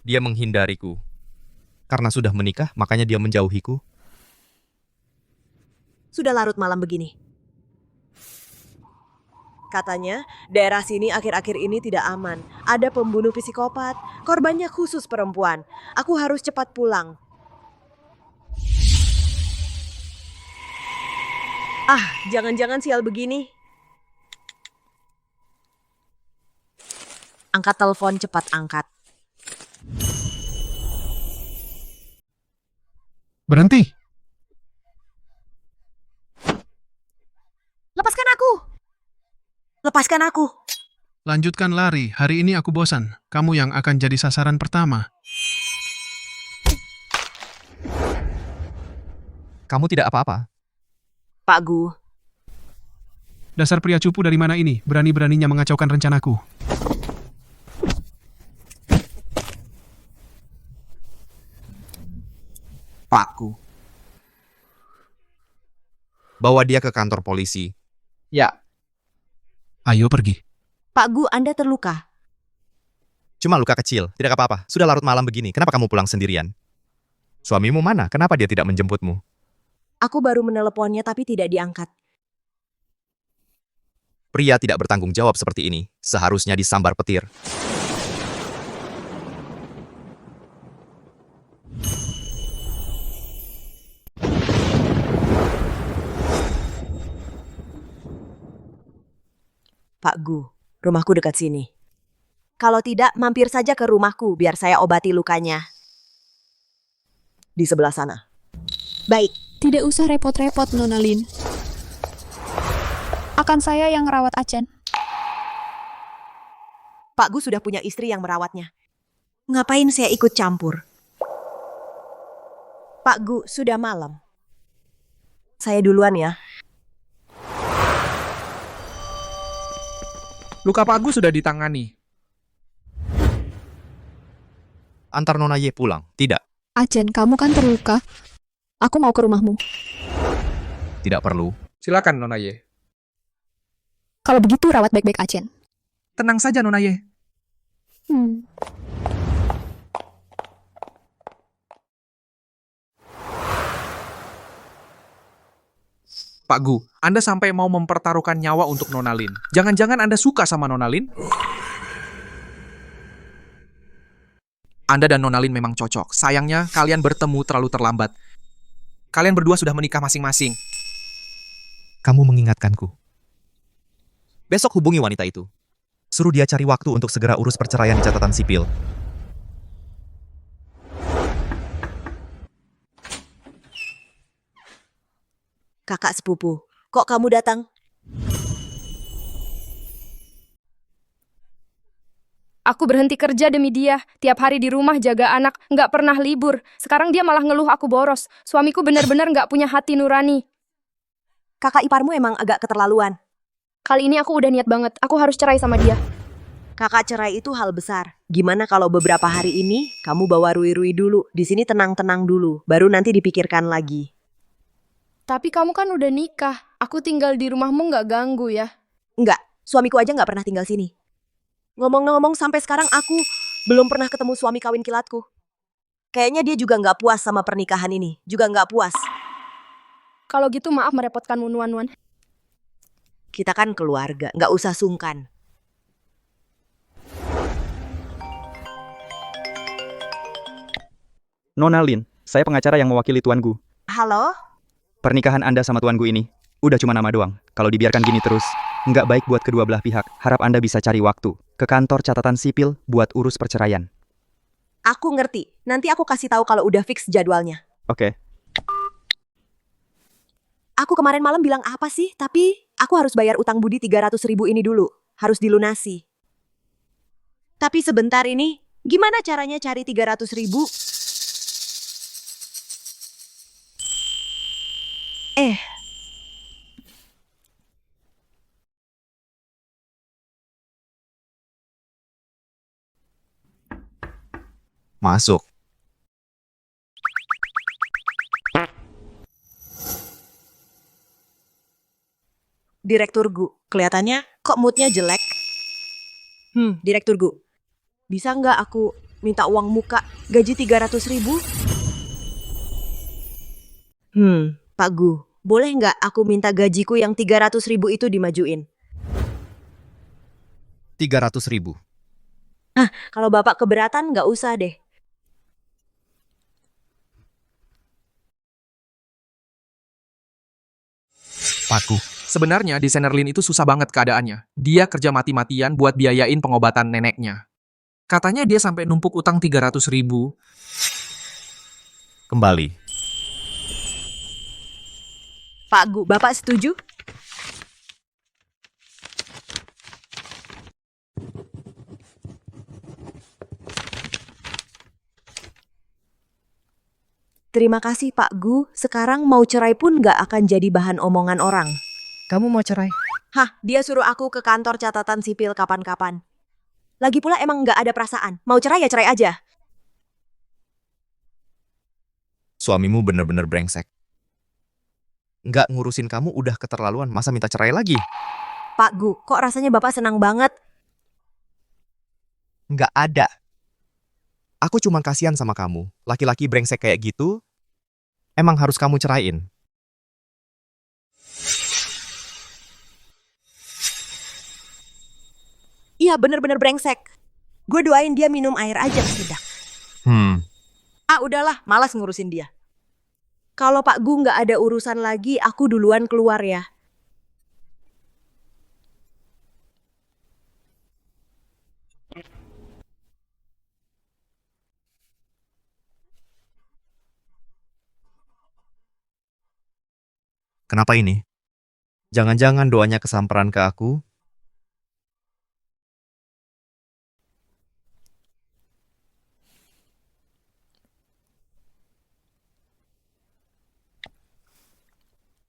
Dia menghindariku. Karena sudah menikah, makanya dia menjauhiku. Sudah larut malam begini. Katanya, daerah sini akhir-akhir ini tidak aman. Ada pembunuh psikopat, korbannya khusus perempuan. Aku harus cepat pulang. Ah, jangan-jangan sial begini. Angkat telepon, cepat angkat. Berhenti. Lepaskan aku. Lepaskan aku. Lanjutkan lari. Hari ini aku bosan. Kamu yang akan jadi sasaran pertama. Kamu tidak apa-apa. Pak Gu. Dasar pria cupu dari mana ini? Berani-beraninya mengacaukan rencanaku. Pakku. Bawa dia ke kantor polisi. Ya. Ayo pergi. Pak Gu, Anda terluka. Cuma luka kecil, tidak apa-apa. Sudah larut malam begini, kenapa kamu pulang sendirian? Suamimu mana? Kenapa dia tidak menjemputmu? Aku baru meneleponnya tapi tidak diangkat. Pria tidak bertanggung jawab seperti ini, seharusnya disambar petir. Pak Gu, rumahku dekat sini. Kalau tidak, mampir saja ke rumahku biar saya obati lukanya. Di sebelah sana. Baik. Tidak usah repot-repot, Nona Lin. Akan saya yang merawat Achen. Pak Gu sudah punya istri yang merawatnya. Ngapain saya ikut campur? Pak Gu, sudah malam. Saya duluan ya. Luka Pak Gu sudah ditangani. Antar Nona Ye pulang, tidak. Achen, kamu kan terluka. Aku mau ke rumahmu. Tidak perlu. Silakan, Nona Ye. Kalau begitu, rawat baik-baik Achen. Tenang saja, Nona Ye. Pak Gu, Anda sampai mau mempertaruhkan nyawa untuk Nona Lin. Jangan-jangan Anda suka sama Nona Lin? Anda dan Nona Lin memang cocok. Sayangnya, kalian bertemu terlalu terlambat. Kalian berdua sudah menikah masing-masing. Kamu mengingatkanku. Besok hubungi wanita itu. Suruh dia cari waktu untuk segera urus perceraian di catatan sipil. Kakak sepupu, kok kamu datang? Aku berhenti kerja demi dia. Tiap hari di rumah jaga anak, nggak pernah libur. Sekarang dia malah ngeluh aku boros. Suamiku benar-benar nggak punya hati nurani. Kakak iparmu emang agak keterlaluan. Kali ini aku udah niat banget. Aku harus cerai sama dia. Kakak cerai itu hal besar. Gimana kalau beberapa hari ini kamu bawa Rui-Rui dulu. Di sini tenang-tenang dulu, baru nanti dipikirkan lagi. Tapi kamu kan udah nikah. Aku tinggal di rumahmu nggak ganggu ya? Enggak, suamiku aja nggak pernah tinggal sini. Ngomong-ngomong, sampai sekarang aku belum pernah ketemu suami kawin kilatku. Kayaknya dia juga nggak puas sama pernikahan ini. Juga nggak puas. Kalau gitu maaf merepotkanmu, Nuan-Nuan. Kita kan keluarga, nggak usah sungkan. Nona Lin, saya pengacara yang mewakili Tuan Gu. Halo? Pernikahan Anda sama Tuan Gu ini udah cuma nama doang. Kalau dibiarkan gini terus, nggak baik buat kedua belah pihak. Harap Anda bisa cari waktu ke kantor catatan sipil buat urus perceraian. Aku ngerti. Nanti aku kasih tahu kalau udah fix jadwalnya. Oke. Aku kemarin malam bilang apa sih? Tapi aku harus bayar utang budi 300.000 ini dulu. Harus dilunasi. Tapi sebentar ini, gimana caranya cari 300.000? Masuk. Direktur Gu, kelihatannya kok moodnya jelek? Direktur Gu, bisa nggak aku minta uang muka gaji 300.000? Pak Gu, boleh nggak aku minta gajiku yang 300.000 itu dimajuin? 300.000. Kalau Bapak keberatan nggak usah deh. Paku. Sebenarnya desainer Lin itu susah banget keadaannya. Dia kerja mati-matian buat biayain pengobatan neneknya. Katanya dia sampai numpuk utang 300.000. Kembali. Pak Gu, Bapak setuju? Terima kasih Pak Gu, sekarang mau cerai pun nggak akan jadi bahan omongan orang. Kamu mau cerai? Hah, dia suruh aku ke kantor catatan sipil kapan-kapan. Lagi pula emang nggak ada perasaan, mau cerai ya cerai aja. Suamimu bener-bener brengsek. Nggak ngurusin kamu udah keterlaluan, masa minta cerai lagi? Pak Gu, kok rasanya Bapak senang banget? Nggak ada. Aku cuma kasihan sama kamu. Laki-laki brengsek kayak gitu, emang harus kamu ceraiin. Iya, bener-bener brengsek. Gue doain dia minum air aja sudah. Udahlah, malas ngurusin dia. Kalau Pak Gu nggak ada urusan lagi, aku duluan keluar ya. Kenapa ini? Jangan-jangan doanya kesamperan ke aku?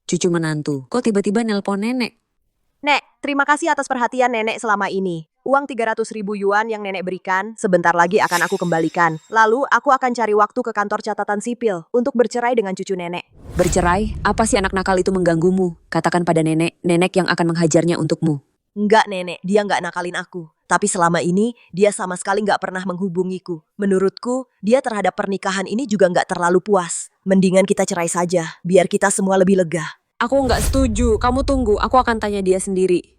Cucu menantu, kok tiba-tiba nelpon nenek? Nek, terima kasih atas perhatian nenek selama ini. Uang 300.000 yuan yang nenek berikan, sebentar lagi akan aku kembalikan. Lalu, aku akan cari waktu ke kantor catatan sipil untuk bercerai dengan cucu nenek. Bercerai? Apa sih anak nakal itu mengganggumu? Katakan pada nenek, nenek yang akan menghajarnya untukmu. Enggak nenek, dia nggak nakalin aku. Tapi selama ini, dia sama sekali nggak pernah menghubungiku. Menurutku, dia terhadap pernikahan ini juga nggak terlalu puas. Mendingan kita cerai saja, biar kita semua lebih lega. Aku nggak setuju, kamu tunggu, aku akan tanya dia sendiri.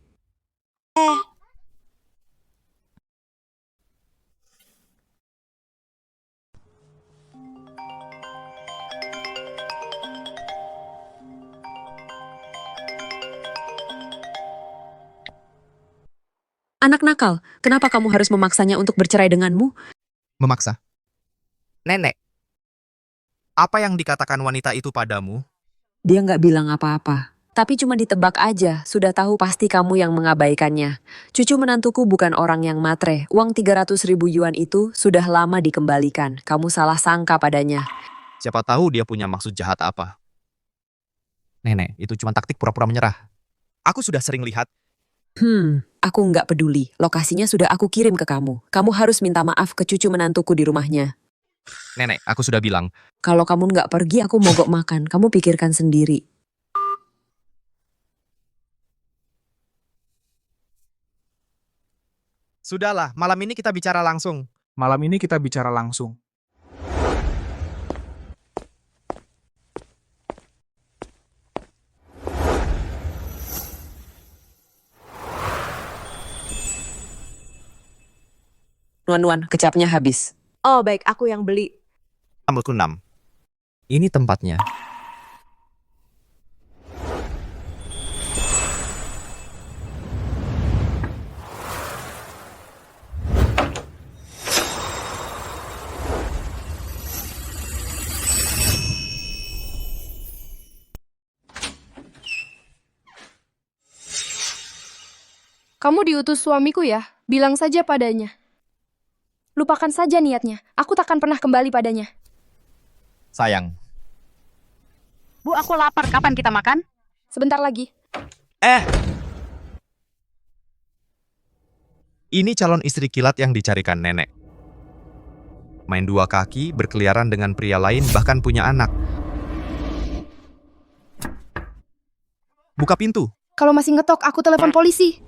Anak nakal, kenapa kamu harus memaksanya untuk bercerai denganmu? Memaksa. Nenek, apa yang dikatakan wanita itu padamu? Dia nggak bilang apa-apa. Tapi cuma ditebak aja, sudah tahu pasti kamu yang mengabaikannya. Cucu menantuku bukan orang yang matre. Uang 300.000 yuan itu sudah lama dikembalikan. Kamu salah sangka padanya. Siapa tahu dia punya maksud jahat apa. Nenek, itu cuma taktik pura-pura menyerah. Aku sudah sering lihat. Aku nggak peduli. Lokasinya sudah aku kirim ke kamu. Kamu harus minta maaf ke cucu menantuku di rumahnya. Nenek, aku sudah bilang. Kalau kamu nggak pergi, aku mogok makan. Kamu pikirkan sendiri. Sudahlah, malam ini kita bicara langsung. Malam ini kita bicara langsung. Nuan-nuan, kecapnya habis. Oh baik, aku yang beli. Rambutku 6. Ini tempatnya. Kamu diutus suamiku ya? Bilang saja padanya. Lupakan saja niatnya. Aku takkan pernah kembali padanya. Sayang. Bu, aku lapar. Kapan kita makan? Sebentar lagi. Ini calon istri kilat yang dicarikan nenek. Main dua kaki, berkeliaran dengan pria lain, bahkan punya anak. Buka pintu. Kalau masih ngetok, aku telepon polisi.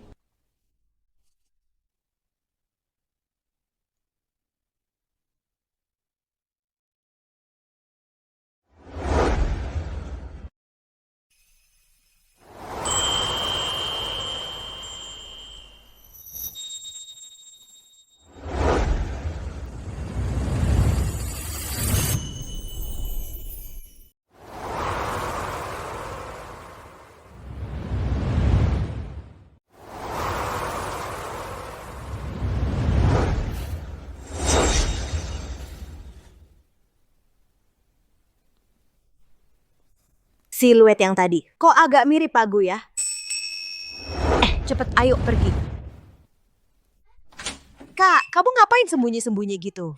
Siluet yang tadi. Kok agak mirip Pak Gu ya? Cepet ayo pergi. Kak, kamu ngapain sembunyi-sembunyi gitu?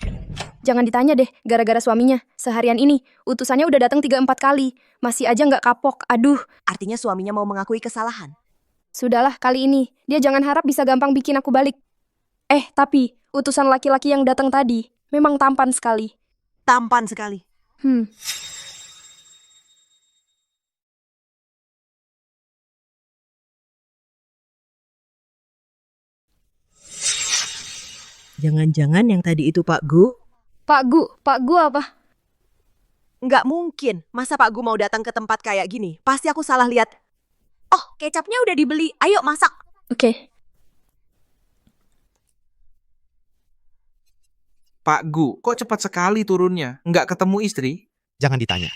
Jangan ditanya deh, gara-gara suaminya. Seharian ini, utusannya udah datang 3-4 kali. Masih aja nggak kapok, aduh. Artinya suaminya mau mengakui kesalahan. Sudahlah, kali ini. Dia jangan harap bisa gampang bikin aku balik. Tapi, utusan laki-laki yang datang tadi, memang tampan sekali. Tampan sekali. Jangan-jangan yang tadi itu Pak Gu? Pak Gu apa? Nggak mungkin. Masa Pak Gu mau datang ke tempat kayak gini? Pasti aku salah lihat. Oh, kecapnya udah dibeli. Ayo masak. Oke. Pak Gu, kok cepat sekali turunnya? Nggak ketemu istri? Jangan ditanya.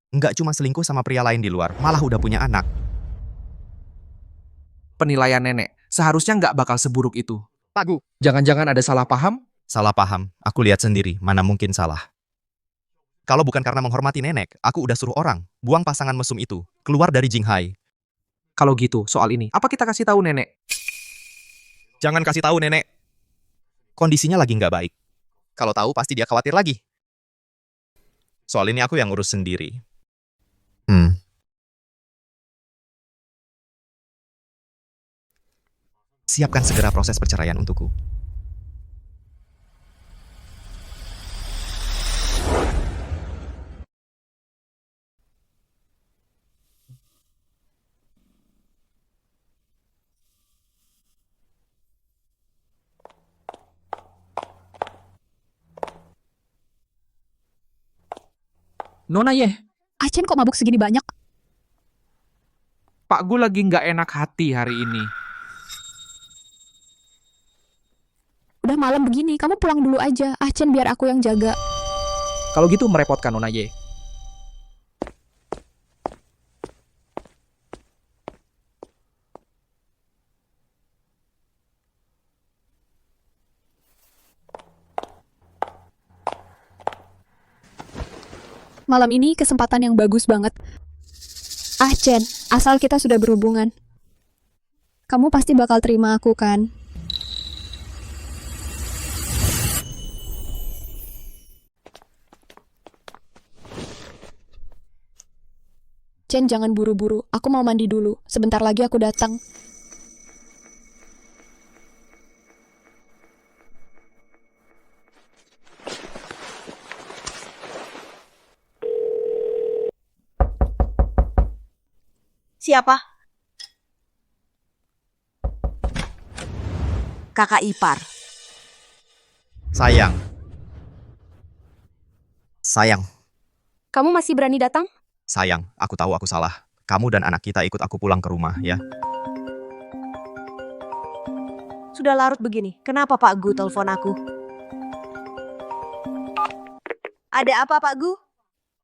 Nggak cuma selingkuh sama pria lain di luar, malah udah punya anak. Penilaian nenek, seharusnya nggak bakal seburuk itu. Pak Gu. Jangan-jangan ada salah paham? Salah paham. Aku lihat sendiri, mana mungkin salah. Kalau bukan karena menghormati nenek, aku udah suruh orang buang pasangan mesum itu keluar dari Jinghai. Kalau gitu, soal ini, apa kita kasih tahu nenek? Jangan kasih tahu nenek. Kondisinya lagi nggak baik. Kalau tahu pasti dia khawatir lagi. Soal ini aku yang urus sendiri. Siapkan segera proses perceraian untukku. Nona Ye. Acen kok mabuk segini banyak? Pak Gu lagi nggak enak hati hari ini. Udah malam begini, kamu pulang dulu aja. Acen biar aku yang jaga. Kalau gitu merepotkan Nona Ye. Malam ini kesempatan yang bagus banget. Ah, Chen, asal kita sudah berhubungan. Kamu pasti bakal terima aku, kan? Chen, jangan buru-buru. Aku mau mandi dulu. Sebentar lagi aku datang. Siapa? Kakak ipar. Sayang. Sayang, Kamu masih berani datang? sayang, aku tahu aku salah. Kamu dan anak kita ikut aku pulang ke rumah, ya. Sudah larut begini, kenapa Pak Gu telepon aku? Ada apa Pak Gu?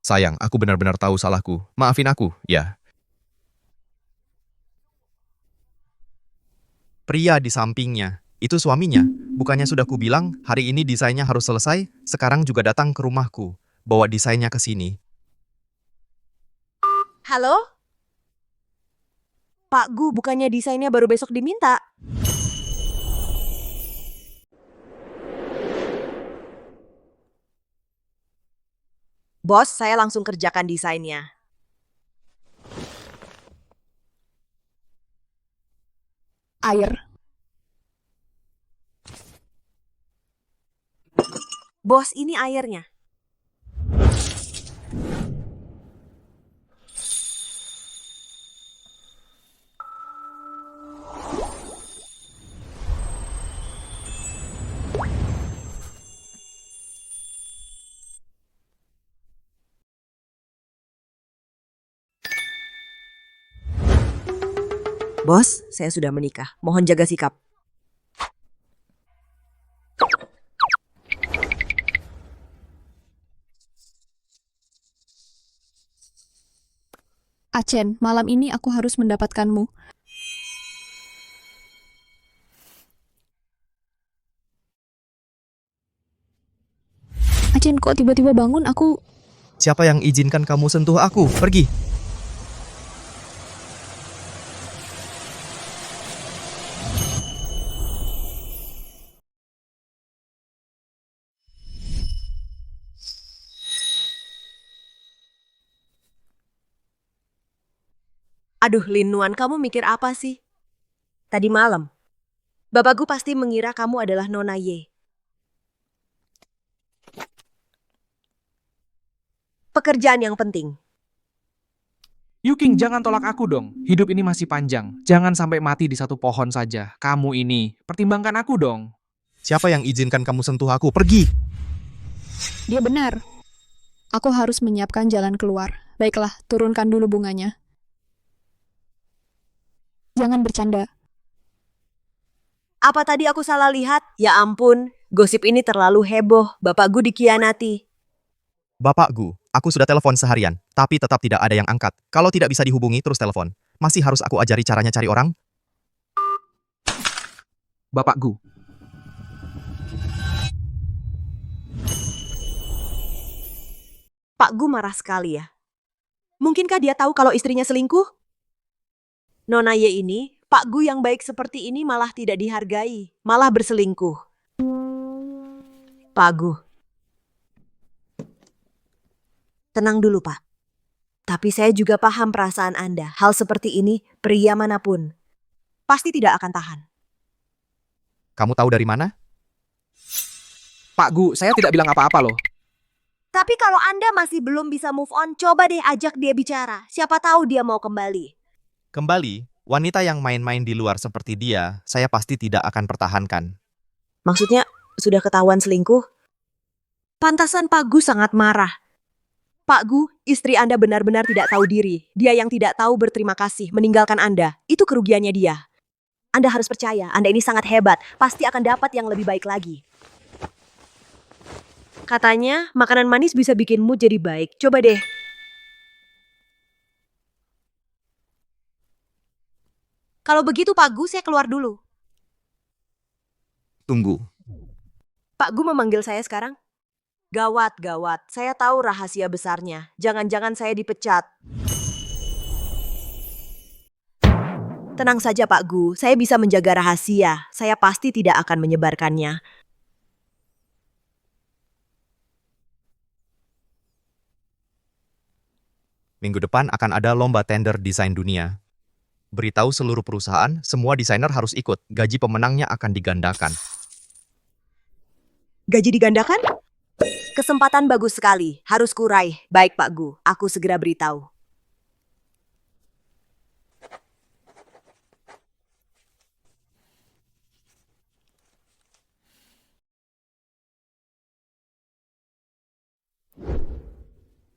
Sayang, aku benar-benar tahu salahku. Maafin aku, ya. Pria di sampingnya, itu suaminya. Bukannya sudah kubilang, hari ini desainnya harus selesai, sekarang juga datang ke rumahku. Bawa desainnya ke sini. Halo? Pak Gu, bukannya desainnya baru besok diminta? Bos, saya langsung kerjakan desainnya. Air. Bos, ini airnya. Bos, saya sudah menikah. Mohon jaga sikap. Achen, malam ini aku harus mendapatkanmu. Achen, kok tiba-tiba bangun? Aku... Siapa yang izinkan kamu sentuh aku? Pergi! Aduh, Lin Nuan, kamu mikir apa sih? Tadi malam, Bapakku pasti mengira kamu adalah Nona Ye. Pekerjaan yang penting. Yuking, jangan tolak aku dong. Hidup ini masih panjang. Jangan sampai mati di satu pohon saja. Kamu ini, pertimbangkan aku dong. Siapa yang izinkan kamu sentuh aku? Pergi! Dia benar. Aku harus menyiapkan jalan keluar. Baiklah, turunkan dulu bunganya. Jangan bercanda. Apa tadi aku salah lihat? Ya ampun, gosip ini terlalu heboh. Bapakku dikhianati. Bapak Gu, aku sudah telepon seharian, tapi tetap tidak ada yang angkat. Kalau tidak bisa dihubungi, terus telepon. Masih harus aku ajari caranya cari orang? Bapak Gu. Pak Gu marah sekali ya. Mungkinkah dia tahu kalau istrinya selingkuh? Nona Ye ini, Pak Gu yang baik seperti ini malah tidak dihargai, malah berselingkuh. Pak Gu. Tenang dulu, Pak. Tapi saya juga paham perasaan Anda. Hal seperti ini, pria manapun pasti tidak akan tahan. Kamu tahu dari mana? Pak Gu, saya tidak bilang apa-apa loh. Tapi kalau Anda masih belum bisa move on, coba deh ajak dia bicara. Siapa tahu dia mau kembali. Kembali, wanita yang main-main di luar seperti dia, saya pasti tidak akan pertahankan. Maksudnya, sudah ketahuan selingkuh? Pantasan Pak Gu sangat marah. Pak Gu, istri Anda benar-benar tidak tahu diri. Dia yang tidak tahu berterima kasih, meninggalkan Anda. Itu kerugiannya dia. Anda harus percaya, Anda ini sangat hebat. Pasti akan dapat yang lebih baik lagi. Katanya, makanan manis bisa bikin mood jadi baik. Coba deh. Kalau begitu Pak Gu, saya keluar dulu. Tunggu. Pak Gu memanggil saya sekarang? Gawat, gawat. Saya tahu rahasia besarnya. Jangan-jangan saya dipecat. Tenang saja Pak Gu, saya bisa menjaga rahasia. Saya pasti tidak akan menyebarkannya. Minggu depan akan ada lomba tender desain dunia. Beritahu seluruh perusahaan, semua desainer harus ikut. Gaji pemenangnya akan digandakan. Gaji digandakan? Kesempatan bagus sekali, harus kurai. Baik Pak Gu, aku segera beritahu.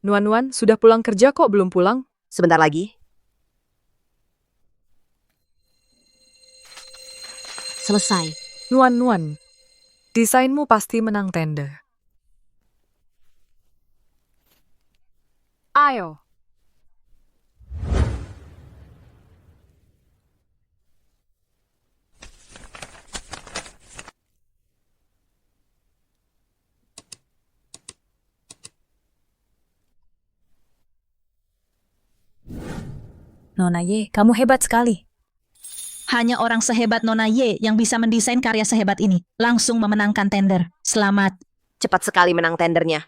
Nuan, sudah pulang kerja kok belum pulang? Sebentar lagi. Selesai. Nuan, desainmu pasti menang tender. Ayo. Nona Ye, kamu hebat sekali. Hanya orang sehebat Nona Ye yang bisa mendesain karya sehebat ini. Langsung memenangkan tender. Selamat. Cepat sekali menang tendernya.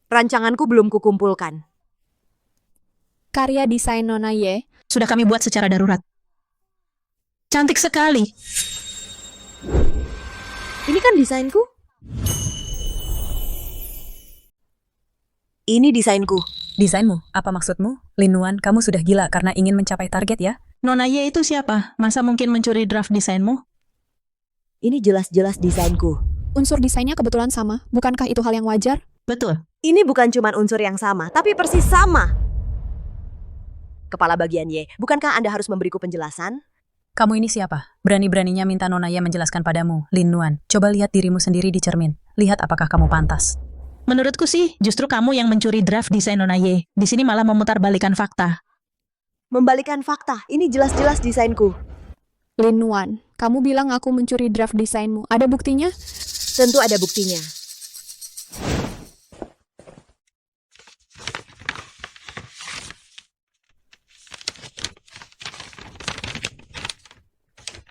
Rancanganku belum kukumpulkan. Karya desain Nona Ye sudah kami buat secara darurat. Cantik sekali. Ini kan desainku. Ini desainku. Desainmu? Apa maksudmu? Lin Nuan, kamu sudah gila karena ingin mencapai target ya? Nona Ye itu siapa? Masa mungkin mencuri draft desainmu? Ini jelas-jelas desainku. Unsur desainnya kebetulan sama. Bukankah itu hal yang wajar? Betul. Ini bukan cuma unsur yang sama, tapi persis sama. Kepala bagian Y, bukankah Anda harus memberiku penjelasan? Kamu ini siapa? Berani-beraninya minta Nona Ye menjelaskan padamu, Lin Nuan. Coba lihat dirimu sendiri di cermin. Lihat apakah kamu pantas. Menurutku sih, justru kamu yang mencuri draft desain Nona Ye. Di sini malah memutarbalikkan fakta. Membalikan fakta, ini jelas-jelas desainku. Lin Nuan, kamu bilang aku mencuri draft desainmu. Ada buktinya? Tentu ada buktinya.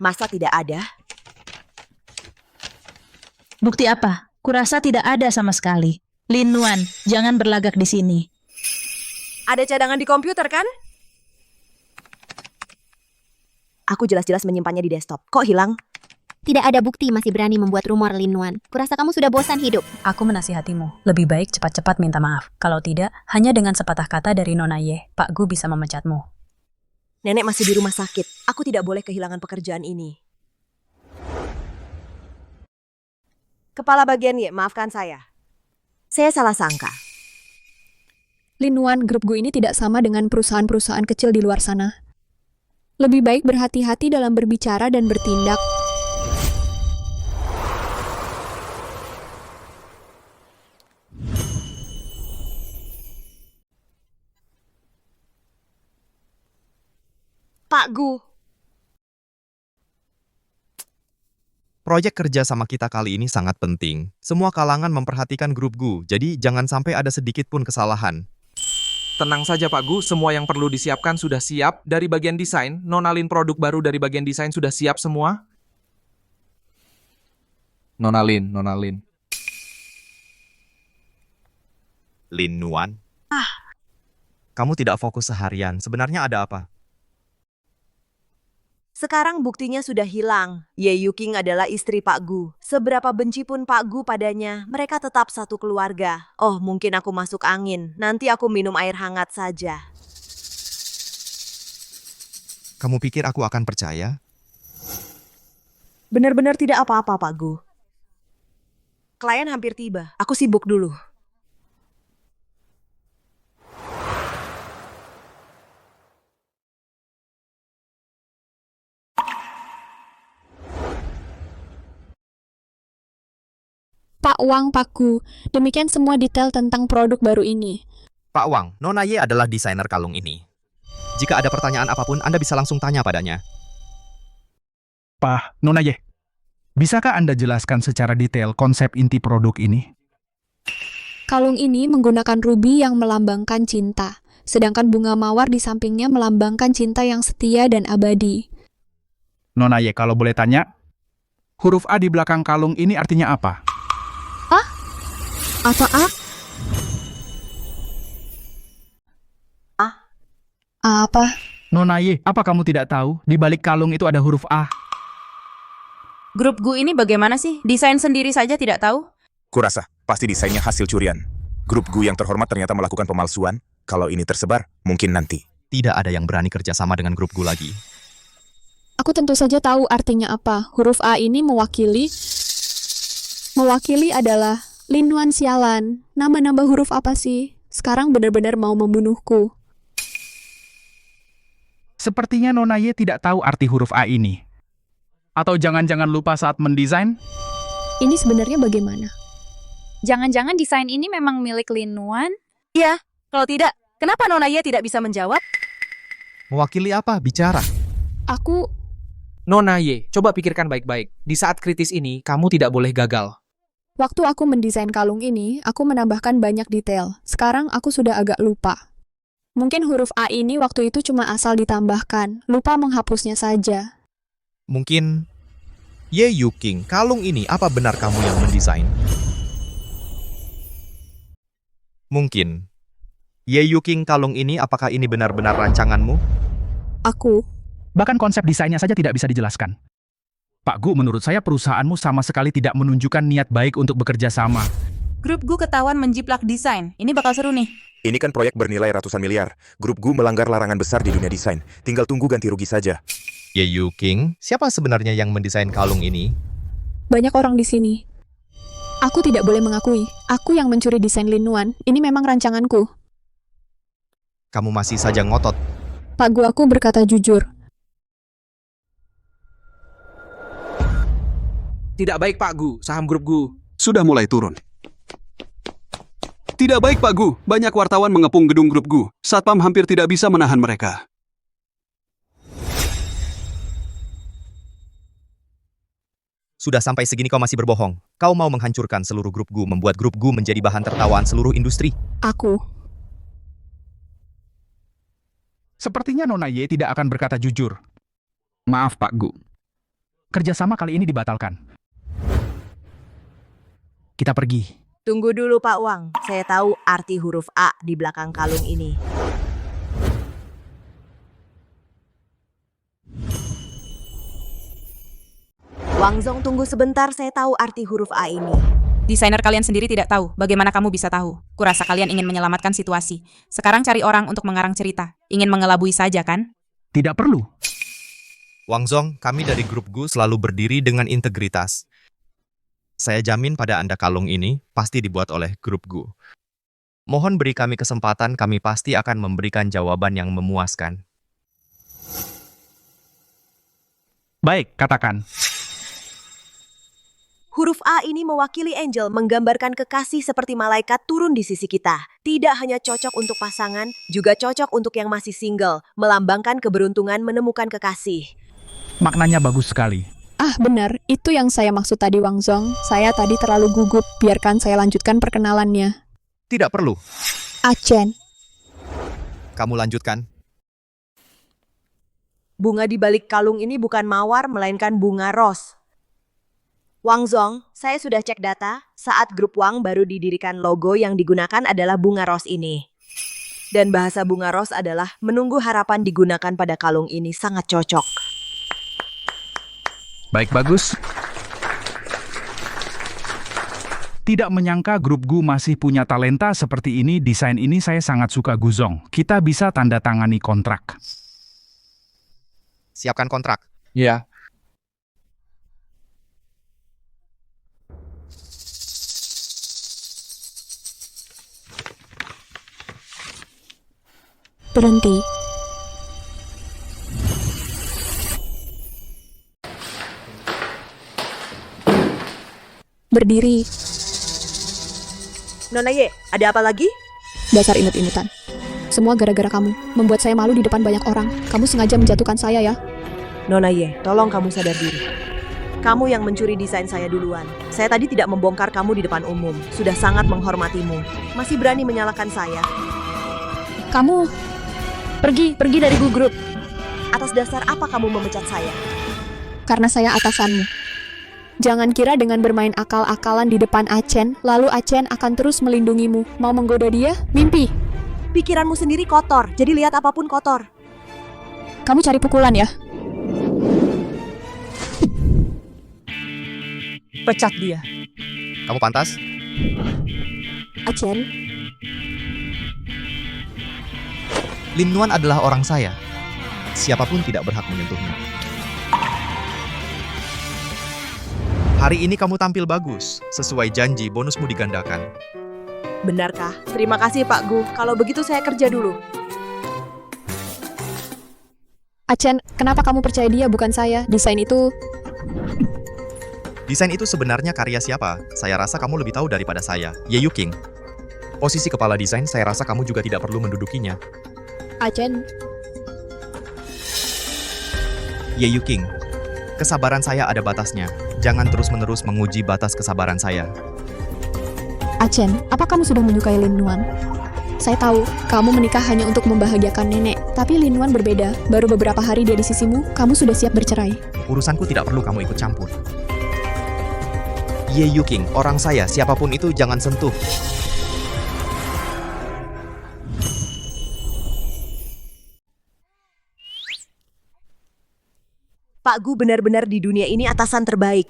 Masa tidak ada? Bukti apa? Kurasa tidak ada sama sekali. Lin Nuan, jangan berlagak di sini. Ada cadangan di komputer kan? Aku jelas-jelas menyimpannya di desktop. Kok hilang? Tidak ada bukti masih berani membuat rumor, Lin Nuan. Kurasa kamu sudah bosan hidup. Aku menasihatimu. Lebih baik cepat-cepat minta maaf. Kalau tidak, hanya dengan sepatah kata dari Nona Ye, Pak Gu bisa memecatmu. Nenek masih di rumah sakit. Aku tidak boleh kehilangan pekerjaan ini. Kepala bagian Y, maafkan saya. Saya salah sangka. Lin Nuan, grup Gu ini tidak sama dengan perusahaan-perusahaan kecil di luar sana. Lebih baik berhati-hati dalam berbicara dan bertindak. Pak Gu. Proyek kerja sama kita kali ini sangat penting. Semua kalangan memperhatikan grup Gu, jadi jangan sampai ada sedikit pun kesalahan. Tenang saja Pak Gu, semua yang perlu disiapkan sudah siap. Dari bagian desain, Nona Lin produk baru dari bagian desain sudah siap semua? Nona Lin. Lin Nuan? Kamu tidak fokus seharian, sebenarnya ada apa? Sekarang buktinya sudah hilang. Ye Yuking adalah istri Pak Gu. Seberapa benci pun Pak Gu padanya, mereka tetap satu keluarga. Oh, mungkin aku masuk angin. Nanti aku minum air hangat saja. Kamu pikir aku akan percaya? Benar-benar tidak apa-apa, Pak Gu. Klien hampir tiba. Aku sibuk dulu. Pak Wang, Pak Gu, demikian semua detail tentang produk baru ini. Pak Wang, Nona Ye adalah desainer kalung ini. Jika ada pertanyaan apapun, Anda bisa langsung tanya padanya. Pak, Nona Ye, bisakah Anda jelaskan secara detail konsep inti produk ini? Kalung ini menggunakan ruby yang melambangkan cinta, sedangkan bunga mawar di sampingnya melambangkan cinta yang setia dan abadi. Nona Ye, kalau boleh tanya, huruf A di belakang kalung ini artinya apa? Apa A? Apa? Nona Ye, apa kamu tidak tahu? Di balik kalung itu ada huruf A. Grup Gu ini bagaimana sih? Desain sendiri saja tidak tahu? Kurasa, pasti desainnya hasil curian. Grup Gu yang terhormat ternyata melakukan pemalsuan. Kalau ini tersebar, mungkin nanti. Tidak ada yang berani kerja sama dengan grup Gu lagi. Aku tentu saja tahu artinya apa. Huruf A ini mewakili adalah Lin Nuan sialan. Nambah-nambah huruf apa sih? Sekarang benar-benar mau membunuhku. Sepertinya Nona Ye tidak tahu arti huruf A ini. Atau jangan-jangan lupa saat mendesain? Ini sebenarnya bagaimana? Jangan-jangan desain ini memang milik Lin Nuan? Iya, kalau tidak, kenapa Nona Ye tidak bisa menjawab? Mewakili apa? Bicara. Aku... Nona Ye, coba pikirkan baik-baik. Di saat kritis ini, kamu tidak boleh gagal. Waktu aku mendesain kalung ini, aku menambahkan banyak detail. Sekarang aku sudah agak lupa. Mungkin huruf A ini waktu itu cuma asal ditambahkan, lupa menghapusnya saja. Mungkin... Ye Yuking, kalung ini apa benar kamu yang mendesain? Mungkin. Ye Yuking, kalung ini apakah ini benar-benar rancanganmu? Aku. Bahkan konsep desainnya saja tidak bisa dijelaskan. Pak Gu, menurut saya perusahaanmu sama sekali tidak menunjukkan niat baik untuk bekerja sama. Grup Gu ketahuan menjiplak desain. Ini bakal seru nih. Ini kan proyek bernilai ratusan miliar. Grup Gu melanggar larangan besar di dunia desain. Tinggal tunggu ganti rugi saja. Ye Yuking, siapa sebenarnya yang mendesain kalung ini? Banyak orang di sini. Aku tidak boleh mengakui. Aku yang mencuri desain Lin Nuan. Ini memang rancanganku. Kamu masih saja ngotot. Pak Gu, aku berkata jujur. Tidak baik Pak Gu, saham Grup Gu. Sudah mulai turun. Tidak baik Pak Gu, banyak wartawan mengepung gedung Grup Gu. Satpam hampir tidak bisa menahan mereka. Sudah sampai segini kau masih berbohong. Kau mau menghancurkan seluruh grup Gu, membuat grup Gu menjadi bahan tertawaan seluruh industri. Aku. Sepertinya Nona Ye tidak akan berkata jujur. Maaf Pak Gu. Kerjasama kali ini dibatalkan. Kita pergi. Tunggu dulu Pak Wang, saya tahu arti huruf A di belakang kalung ini. Wang Zong, tunggu sebentar, saya tahu arti huruf A ini. Desainer kalian sendiri tidak tahu. Bagaimana kamu bisa tahu? Kurasa kalian ingin menyelamatkan situasi. Sekarang cari orang untuk mengarang cerita. Ingin mengelabui saja kan? Tidak perlu. Wang Zong, kami dari grup Gu selalu berdiri dengan integritas. Saya jamin pada Anda kalung ini pasti dibuat oleh grup Gu. Mohon beri kami kesempatan, kami pasti akan memberikan jawaban yang memuaskan. Baik, katakan. Huruf A ini mewakili angel, menggambarkan kekasih seperti malaikat turun di sisi kita. Tidak hanya cocok untuk pasangan, juga cocok untuk yang masih single, melambangkan keberuntungan menemukan kekasih. Maknanya bagus sekali. Ah, benar. Itu yang saya maksud tadi, Wang Zong. Saya tadi terlalu gugup. Biarkan saya lanjutkan perkenalannya. Tidak perlu. Chen. Kamu lanjutkan. Bunga di balik kalung ini bukan mawar, melainkan bunga ros. Wang Zong, saya sudah cek data. Saat grup Wang baru didirikan, logo yang digunakan adalah bunga ros ini. Dan bahasa bunga ros adalah menunggu harapan digunakan pada kalung ini sangat cocok. Baik, bagus. Tidak menyangka grup Gu masih punya talenta seperti ini. Desain ini saya sangat suka, Guzong. Kita bisa tanda tangani kontrak. Siapkan kontrak. Ya. Berhenti. Berdiri. Nona Ye, ada apa lagi? Dasar imut-imutan. Semua gara-gara kamu. Membuat saya malu di depan banyak orang. Kamu sengaja menjatuhkan saya ya. Nona Ye, tolong kamu sadar diri. Kamu yang mencuri desain saya duluan. Saya tadi tidak membongkar kamu di depan umum. Sudah sangat menghormatimu. Masih berani menyalahkan saya. Kamu... Pergi dari Gu Group. Atas dasar apa kamu memecat saya? karena saya atasanmu. Jangan kira dengan bermain akal-akalan di depan Achen, lalu Achen akan terus melindungimu. Mau menggoda dia? Mimpi. Pikiranmu sendiri kotor, jadi lihat apapun kotor. Kamu cari pukulan ya? Pecat dia. Kamu pantas? Achen, Lin Nuan adalah orang saya. Siapapun tidak berhak menyentuhnya. Hari ini kamu tampil bagus. Sesuai janji, bonusmu digandakan. Benarkah? Terima kasih Pak Gu. Kalau begitu saya kerja dulu. Achen, kenapa kamu percaya dia bukan saya? Desain itu... Desain itu sebenarnya karya siapa? Saya rasa kamu lebih tahu daripada saya. Ye Yuking. Posisi kepala desain, saya rasa kamu juga tidak perlu mendudukinya. Achen, Ye Yuking. Kesabaran saya ada batasnya. Jangan terus-menerus menguji batas kesabaran saya. Achen, apa kamu sudah menyukai Lin Nuan? Saya tahu, kamu menikah hanya untuk membahagiakan nenek. Tapi Lin Nuan berbeda. Baru beberapa hari dia di sisimu, kamu sudah siap bercerai. Urusanku tidak perlu kamu ikut campur. Ye Yuking, orang saya, siapapun itu jangan sentuh. Pak Gu benar-benar di dunia ini atasan terbaik.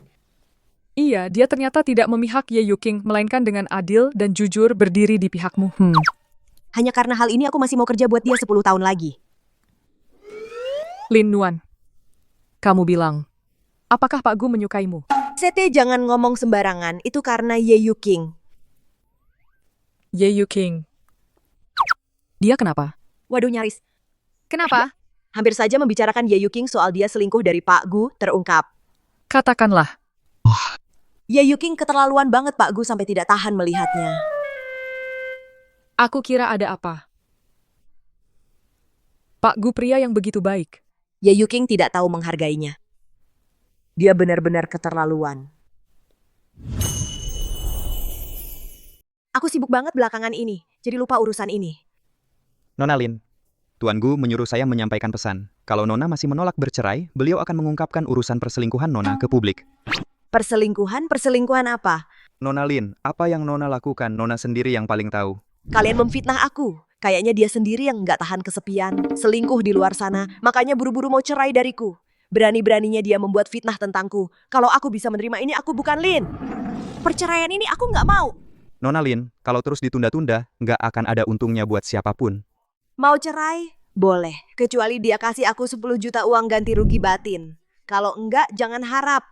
Iya, dia ternyata tidak memihak Ye Yuking, melainkan dengan adil dan jujur berdiri di pihakmu. Hanya karena hal ini aku masih mau kerja buat dia 10 tahun lagi. Lin Nuan, kamu bilang, apakah Pak Gu menyukaimu? Sete jangan ngomong sembarangan, itu karena Ye Yuking. Ye Yuking. Dia kenapa? Waduh nyaris. Kenapa? Hampir saja membicarakan Ye Yuking soal dia selingkuh dari Pak Gu terungkap. Katakanlah. Ye Yuking keterlaluan banget Pak Gu sampai tidak tahan melihatnya. Aku kira ada apa. Pak Gu pria yang begitu baik. Ye Yuking tidak tahu menghargainya. Dia benar-benar keterlaluan. Aku sibuk banget belakangan ini, jadi lupa urusan ini. Nona Lin, Tuan Gu menyuruh saya menyampaikan pesan. Kalau Nona masih menolak bercerai, beliau akan mengungkapkan urusan perselingkuhan Nona ke publik. Perselingkuhan? Perselingkuhan apa? Nona Lin, apa yang Nona lakukan? Nona sendiri yang paling tahu. Kalian memfitnah aku. Kayaknya dia sendiri yang nggak tahan kesepian, selingkuh di luar sana, makanya buru-buru mau cerai dariku. Berani-beraninya dia membuat fitnah tentangku. Kalau aku bisa menerima ini, aku bukan Lin. Perceraian ini aku nggak mau. Nona Lin, kalau terus ditunda-tunda, nggak akan ada untungnya buat siapapun. Mau cerai? Boleh, kecuali dia kasih aku 10 juta uang ganti rugi batin. Kalau enggak, jangan harap.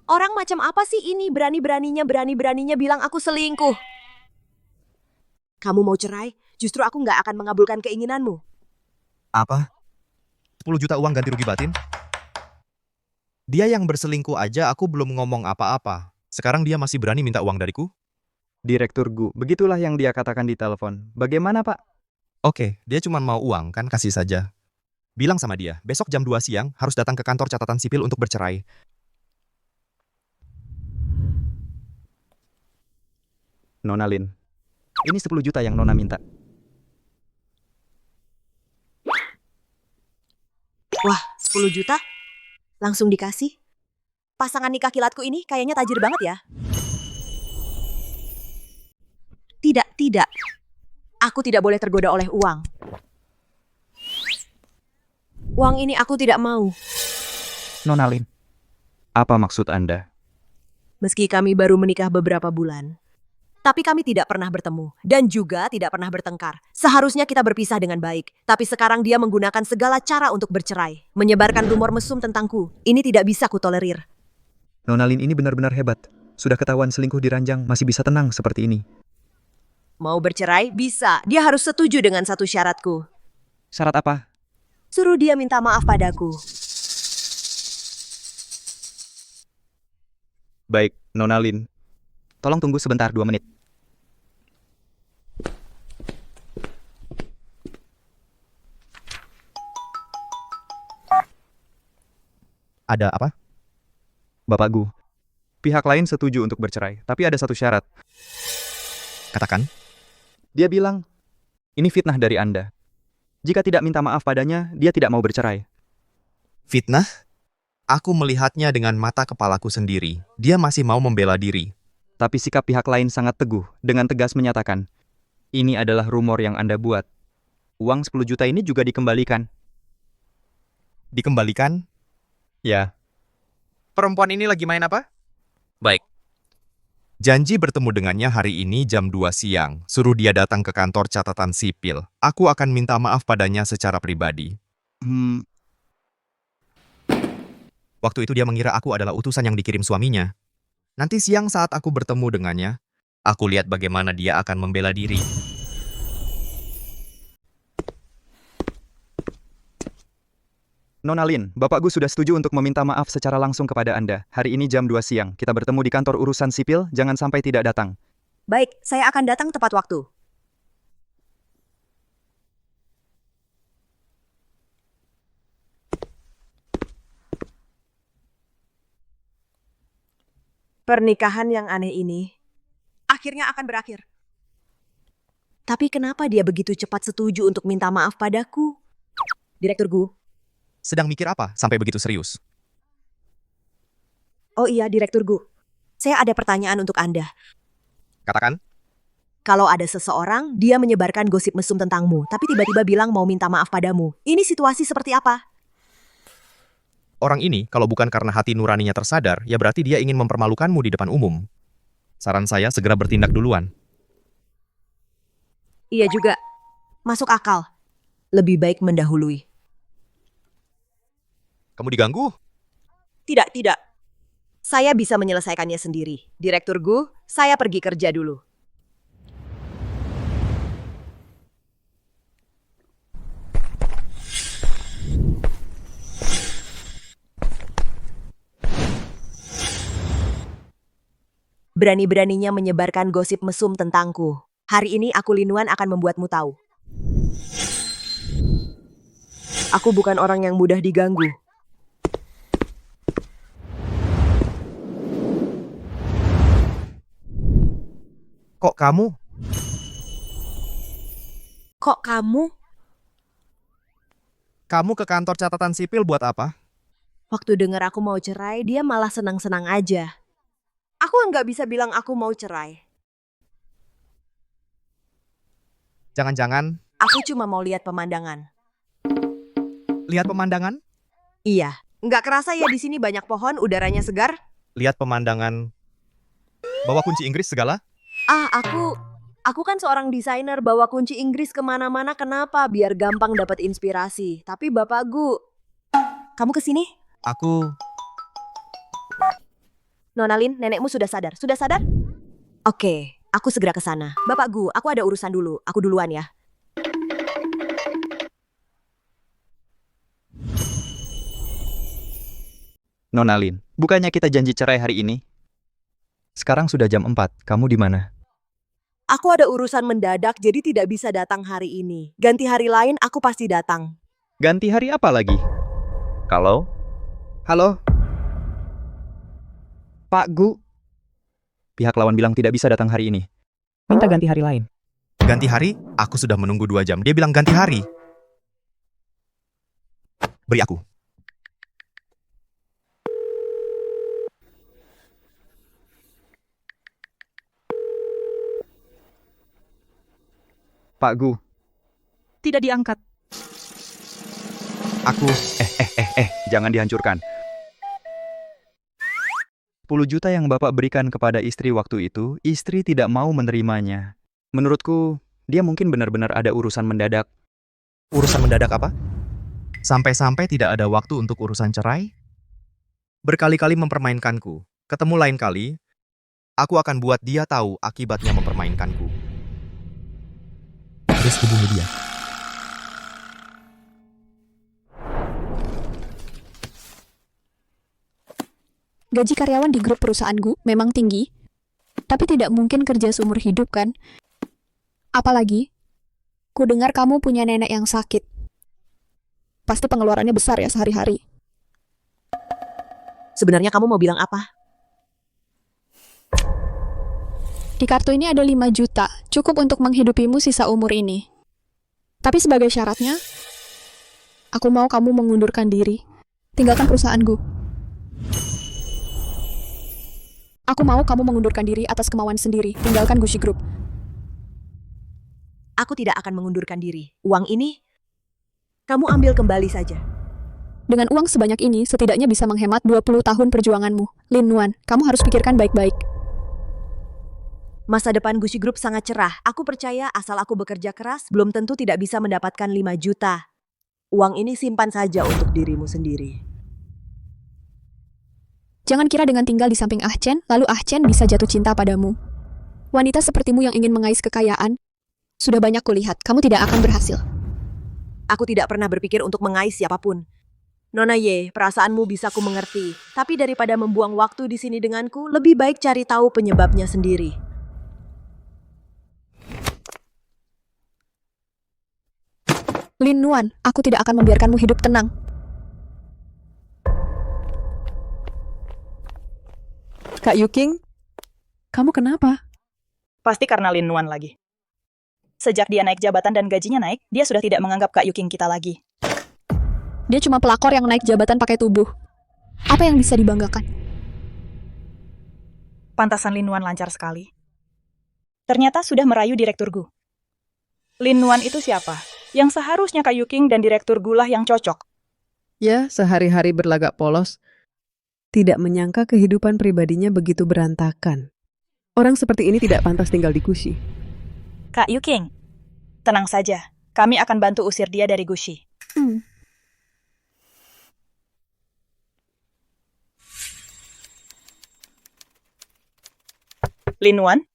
Orang macam apa sih ini? Berani-beraninya bilang aku selingkuh. Kamu mau cerai? Justru aku nggak akan mengabulkan keinginanmu. Apa? 10 juta uang ganti rugi batin? Dia yang berselingkuh aja aku belum ngomong apa-apa. Sekarang dia masih berani minta uang dariku? Direktur Gu, begitulah yang dia katakan di telepon. Bagaimana, Pak? Oke, dia cuma mau uang, kan kasih saja. Bilang sama dia, besok jam 2 siang harus datang ke kantor catatan sipil untuk bercerai. Nona Lin, ini 10 juta yang Nona minta. Wah, 10 juta? Langsung dikasih? Pasangan nikah kilatku ini kayaknya tajir banget ya. Tidak. Aku tidak boleh tergoda oleh uang. Uang ini aku tidak mau. Nona Lin, apa maksud Anda? Meski kami baru menikah beberapa bulan, tapi kami tidak pernah bertemu dan juga tidak pernah bertengkar. Seharusnya kita berpisah dengan baik, tapi sekarang dia menggunakan segala cara untuk bercerai, menyebarkan rumor mesum tentangku. Ini tidak bisa kutolerir. Nona Lin ini benar-benar hebat. Sudah ketahuan selingkuh di ranjang, masih bisa tenang seperti ini. Mau bercerai? Bisa. Dia harus setuju dengan satu syaratku. Syarat apa? Suruh dia minta maaf padaku. Baik, Nona Lin. Tolong tunggu sebentar 2 menit. Ada apa? Bapak Gu, pihak lain setuju untuk bercerai, tapi ada satu syarat. Katakan. Dia bilang, ini fitnah dari Anda. Jika tidak minta maaf padanya, dia tidak mau bercerai. Fitnah? Aku melihatnya dengan mata kepalaku sendiri. Dia masih mau membela diri. Tapi sikap pihak lain sangat teguh, dengan tegas menyatakan, ini adalah rumor yang Anda buat. Uang 10 juta ini juga dikembalikan. Dikembalikan? Ya. Perempuan ini lagi main apa? Baik. Janji bertemu dengannya hari ini jam 2 siang. Suruh dia datang ke kantor catatan sipil. Aku akan minta maaf padanya secara pribadi. Waktu itu dia mengira aku adalah utusan yang dikirim suaminya. Nanti siang saat aku bertemu dengannya, aku lihat bagaimana dia akan membela diri. Nona Lin, Bapak Gu sudah setuju untuk meminta maaf secara langsung kepada Anda. Hari ini jam 2 siang, kita bertemu di kantor urusan sipil, jangan sampai tidak datang. Baik, saya akan datang tepat waktu. Pernikahan yang aneh ini akhirnya akan berakhir. Tapi kenapa dia begitu cepat setuju untuk minta maaf padaku? Direktur Gu. Sedang mikir apa sampai begitu serius? Oh iya, Direktur Gu. Saya ada pertanyaan untuk Anda. Katakan. Kalau ada seseorang, dia menyebarkan gosip mesum tentangmu, tapi tiba-tiba bilang mau minta maaf padamu. Ini situasi seperti apa? Orang ini, kalau bukan karena hati nuraninya tersadar, ya berarti dia ingin mempermalukanmu di depan umum. Saran saya segera bertindak duluan. Iya juga. Masuk akal. Lebih baik mendahului. Kamu diganggu? Tidak. Saya bisa menyelesaikannya sendiri. Direktur Gu, saya pergi kerja dulu. Berani-beraninya menyebarkan gosip mesum tentangku. Hari ini aku Lin Nuan akan membuatmu tahu. Aku bukan orang yang mudah diganggu. Kok kamu? Kok kamu? Kamu ke kantor catatan sipil buat apa? Waktu dengar aku mau cerai, dia malah senang-senang aja. Aku nggak bisa bilang aku mau cerai. Jangan-jangan... Aku cuma mau lihat pemandangan. Lihat pemandangan? Iya. Nggak kerasa ya di sini banyak pohon, udaranya segar? Lihat pemandangan... Bawa kunci Inggris segala? Aku kan seorang desainer, bawa kunci Inggris kemana-mana. Kenapa? Biar gampang dapat inspirasi. Tapi Bapak Gu, kamu kesini? Aku... Nona Lin, nenekmu sudah sadar. Sudah sadar? Oke, aku segera ke sana. Bapak Gu, aku ada urusan dulu. Aku duluan ya. Nona Lin, bukannya kita janji cerai hari ini? Sekarang sudah jam 4, kamu di mana? Aku ada urusan mendadak, jadi tidak bisa datang hari ini. Ganti hari lain, aku pasti datang. Ganti hari apa lagi? Halo? Halo? Pak Gu. Pihak lawan bilang tidak bisa datang hari ini. Minta ganti hari lain. Ganti hari? Aku sudah menunggu 2 jam. Dia bilang ganti hari. Beri aku. Pak Gu. Tidak diangkat. Aku... jangan dihancurkan. 10 juta yang Bapak berikan kepada istri waktu itu, istri tidak mau menerimanya. Menurutku, dia mungkin benar-benar ada urusan mendadak. Urusan mendadak apa? Sampai-sampai tidak ada waktu untuk urusan cerai? Berkali-kali mempermainkanku. Ketemu lain kali, aku akan buat dia tahu akibatnya mempermainkanku. Terus hubungi dia. Gaji karyawan di grup perusahaanku memang tinggi, tapi tidak mungkin kerja seumur hidup kan? Apalagi, ku dengar kamu punya nenek yang sakit. Pasti pengeluarannya besar ya sehari-hari. Sebenarnya kamu mau bilang apa? Di kartu ini ada 5 juta, cukup untuk menghidupimu sisa umur ini. Tapi sebagai syaratnya, aku mau kamu mengundurkan diri. Tinggalkan perusahaanku. Aku mau kamu mengundurkan diri atas kemauan sendiri. Tinggalkan Gucci Group. Aku tidak akan mengundurkan diri. Uang ini, kamu ambil kembali saja. Dengan uang sebanyak ini, setidaknya bisa menghemat 20 tahun perjuanganmu. Lin Nuan, kamu harus pikirkan baik-baik. Masa depan Gucci Group sangat cerah. Aku percaya asal aku bekerja keras, belum tentu tidak bisa mendapatkan 5 juta. Uang ini simpan saja untuk dirimu sendiri. Jangan kira dengan tinggal di samping Ah Chen, lalu Ah Chen bisa jatuh cinta padamu. Wanita sepertimu yang ingin mengais kekayaan, sudah banyak kulihat, kamu tidak akan berhasil. Aku tidak pernah berpikir untuk mengais siapapun. Nona Ye, perasaanmu bisa ku mengerti. Tapi daripada membuang waktu di sini denganku, lebih baik cari tahu penyebabnya sendiri. Lin Nuan, aku tidak akan membiarkanmu hidup tenang. Kak Yuking, kamu kenapa? Pasti karena Lin Nuan lagi. Sejak dia naik jabatan dan gajinya naik, dia sudah tidak menganggap Kak Yuking kita lagi. Dia cuma pelakor yang naik jabatan pakai tubuh. Apa yang bisa dibanggakan? Pantasan Lin Nuan lancar sekali. Ternyata sudah merayu Direktur Gu. Lin Nuan itu siapa? Yang seharusnya Kak Yuking dan Direktur Gu lah yang cocok. Ya, sehari-hari berlagak polos. Tidak menyangka kehidupan pribadinya begitu berantakan. Orang seperti ini tidak pantas tinggal di Gucci. Kak Yuking, tenang saja. Kami akan bantu usir dia dari Gucci. Lin Nuan,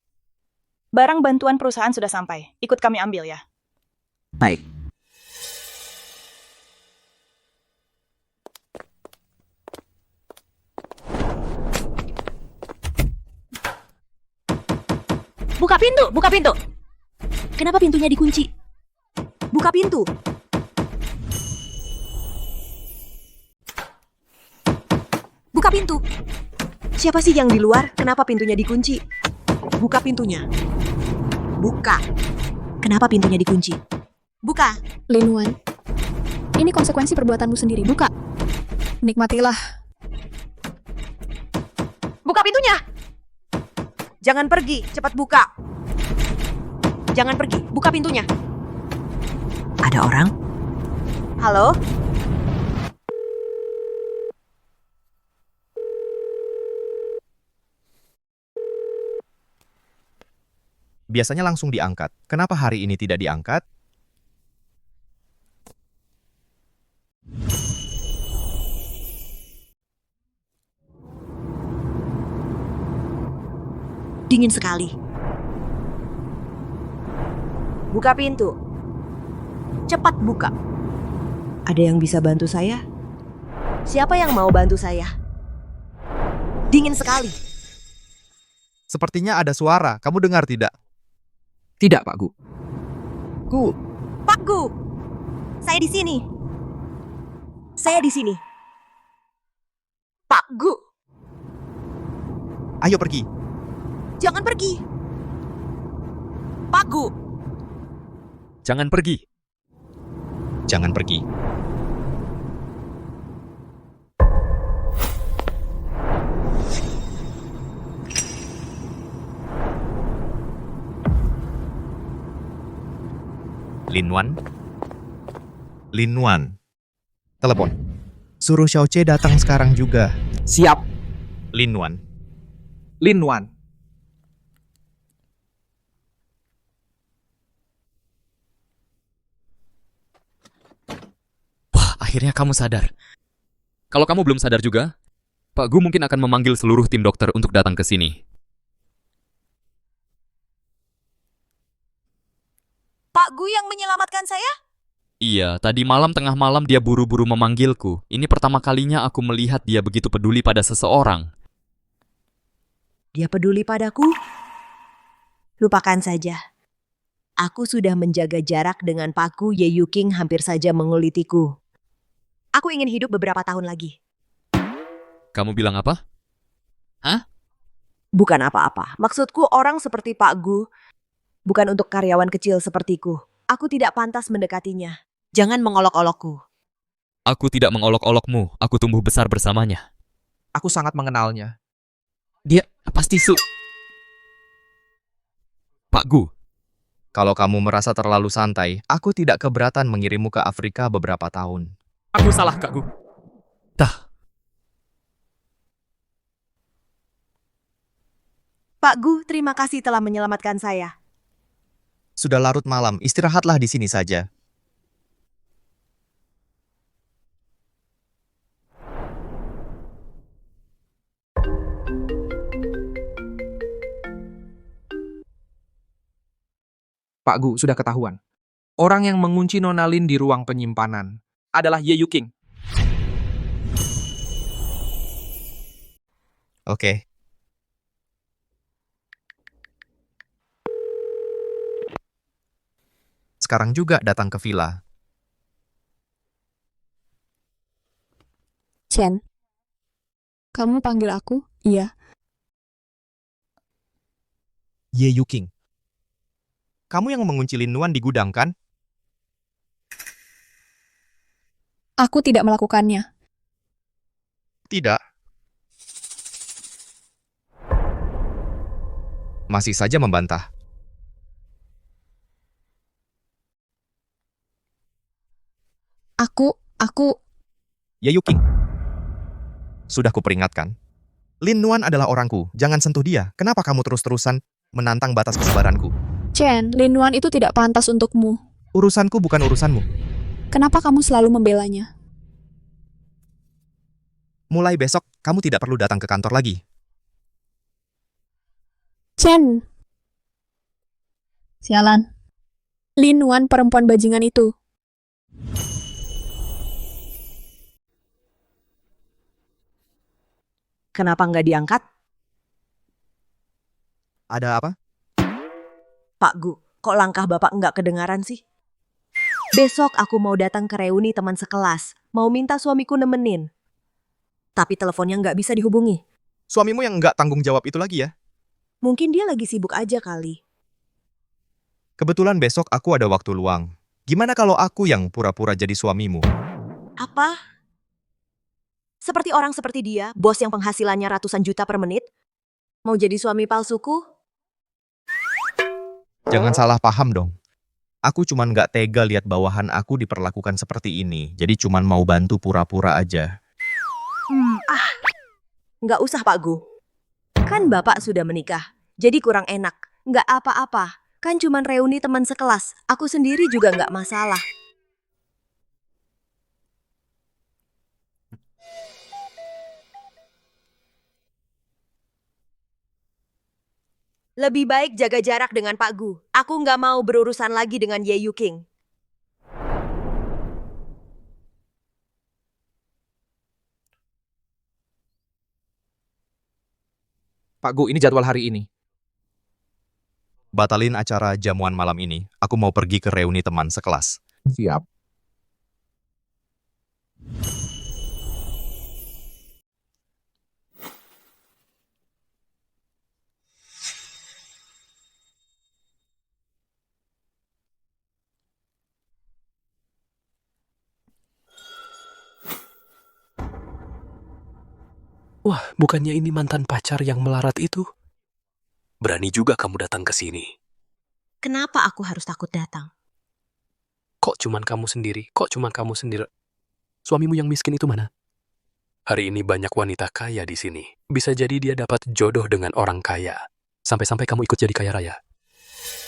barang bantuan perusahaan sudah sampai. Ikut kami ambil ya. Baik. Buka pintu, buka pintu. Kenapa pintunya dikunci? Buka pintu. Buka pintu. Siapa sih yang di luar? Kenapa pintunya dikunci? Buka pintunya. Buka. Kenapa pintunya dikunci? Buka. Lin Nuan, ini konsekuensi perbuatanmu sendiri. Buka. Nikmatilah. Buka pintunya. Jangan pergi, cepat buka. Jangan pergi, buka pintunya. Ada orang? Halo? Biasanya langsung diangkat. Kenapa hari ini tidak diangkat? Dingin sekali. Buka pintu. Cepat buka. Ada yang bisa bantu saya? Siapa yang mau bantu saya? Dingin sekali. Sepertinya ada suara. Kamu dengar tidak? Tidak, Pak Gu. Gu. Pak Gu. Saya di sini. Saya di sini. Pak Gu. Ayo pergi. Jangan pergi. Pak Gu. Jangan pergi. Jangan pergi. Lin Nuan. Lin Nuan. Telepon. Suruh Xiao Che datang sekarang juga. Siap. Lin Nuan. Lin Nuan. Akhirnya kamu sadar. Kalau kamu belum sadar juga, Pak Gu mungkin akan memanggil seluruh tim dokter untuk datang ke sini. Pak Gu yang menyelamatkan saya? Iya, tadi malam tengah malam dia buru-buru memanggilku. Ini pertama kalinya aku melihat dia begitu peduli pada seseorang. Dia peduli padaku? Lupakan saja. Aku sudah menjaga jarak dengan Pak Gu. Ye Yuking hampir saja mengulitiku. Aku ingin hidup beberapa tahun lagi. Kamu bilang apa? Hah? Bukan apa-apa. Maksudku orang seperti Pak Gu bukan untuk karyawan kecil sepertiku. Aku tidak pantas mendekatinya. Jangan mengolok-olokku. Aku tidak mengolok-olokmu. Aku tumbuh besar bersamanya. Aku sangat mengenalnya. Dia pasti Pak Gu. Kalau kamu merasa terlalu santai, aku tidak keberatan mengirimmu ke Afrika beberapa tahun. Aku salah, Kak Gu. Pak Gu, terima kasih telah menyelamatkan saya. Sudah larut malam, istirahatlah di sini saja. Pak Gu, sudah ketahuan. Orang yang mengunci Nona Lin di ruang penyimpanan adalah Ye Yuking. Oke. Sekarang juga datang ke villa. Chen, kamu panggil aku? Iya. Ye Yuking. Kamu yang mengunci Lin Nuan di gudang, kan? Aku tidak melakukannya. Tidak. Masih saja membantah. Aku... Ye Yuking. Sudah kuperingatkan. Lin Nuan adalah orangku, jangan sentuh dia. Kenapa kamu terus-terusan menantang batas kesabaranku? Chen, Lin Nuan itu tidak pantas untukmu. Urusanku bukan urusanmu. Kenapa kamu selalu membelanya? Mulai besok, kamu tidak perlu datang ke kantor lagi. Chen. Sialan. Lin Nuan perempuan bajingan itu. Kenapa nggak diangkat? Ada apa? Pak Gu, kok langkah Bapak nggak kedengaran sih? Besok aku mau datang ke reuni teman sekelas. Mau minta suamiku nemenin. Tapi teleponnya nggak bisa dihubungi. Suamimu yang nggak tanggung jawab itu lagi ya? Mungkin dia lagi sibuk aja kali. Kebetulan besok aku ada waktu luang. Gimana kalau aku yang pura-pura jadi suamimu? Apa? Seperti orang seperti dia, bos yang penghasilannya ratusan juta per menit? Mau jadi suami palsuku? Jangan salah paham dong. Aku cuman nggak tega lihat bawahan aku diperlakukan seperti ini. Jadi cuman mau bantu pura-pura aja. Nggak usah Pak Gu. Kan Bapak sudah menikah, jadi kurang enak. Nggak apa-apa, kan cuman reuni teman sekelas. Aku sendiri juga nggak masalah. Lebih baik jaga jarak dengan Pak Gu. Aku nggak mau berurusan lagi dengan Ye Yuking. Pak Gu, ini jadwal hari ini. Batalin acara jamuan malam ini. Aku mau pergi ke reuni teman sekelas. Siap. Wah, bukannya ini mantan pacar yang melarat itu? Berani juga kamu datang ke sini. Kenapa aku harus takut datang? Kok cuman kamu sendiri? Kok cuman kamu sendiri? Suamimu yang miskin itu mana? Hari ini banyak wanita kaya di sini. Bisa jadi dia dapat jodoh dengan orang kaya. Sampai-sampai kamu ikut jadi kaya raya.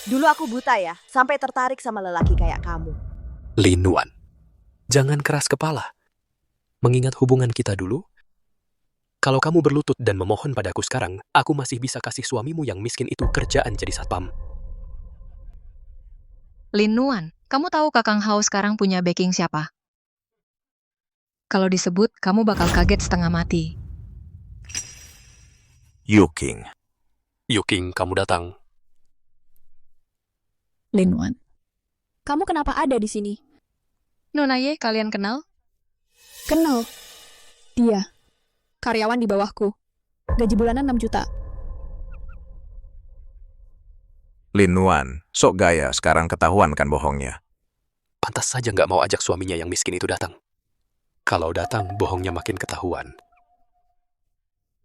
Dulu aku buta ya, sampai tertarik sama lelaki kayak kamu. Lin Nuan, jangan keras kepala. Mengingat hubungan kita dulu, kalau kamu berlutut dan memohon padaku sekarang, aku masih bisa kasih suamimu yang miskin itu kerjaan jadi satpam. Lin Nuan, kamu tahu Kakang Hao sekarang punya backing siapa? Kalau disebut, kamu bakal kaget setengah mati. Yuking. Yuking, kamu datang. Lin Nuan. Kamu kenapa ada di sini? Nona Ye, kalian kenal? Kenal. Dia. Karyawan di bawahku. Gaji bulanan 6 juta. Lin Nuan, sok gaya sekarang ketahuan kan bohongnya. Pantas saja nggak mau ajak suaminya yang miskin itu datang. Kalau datang, bohongnya makin ketahuan.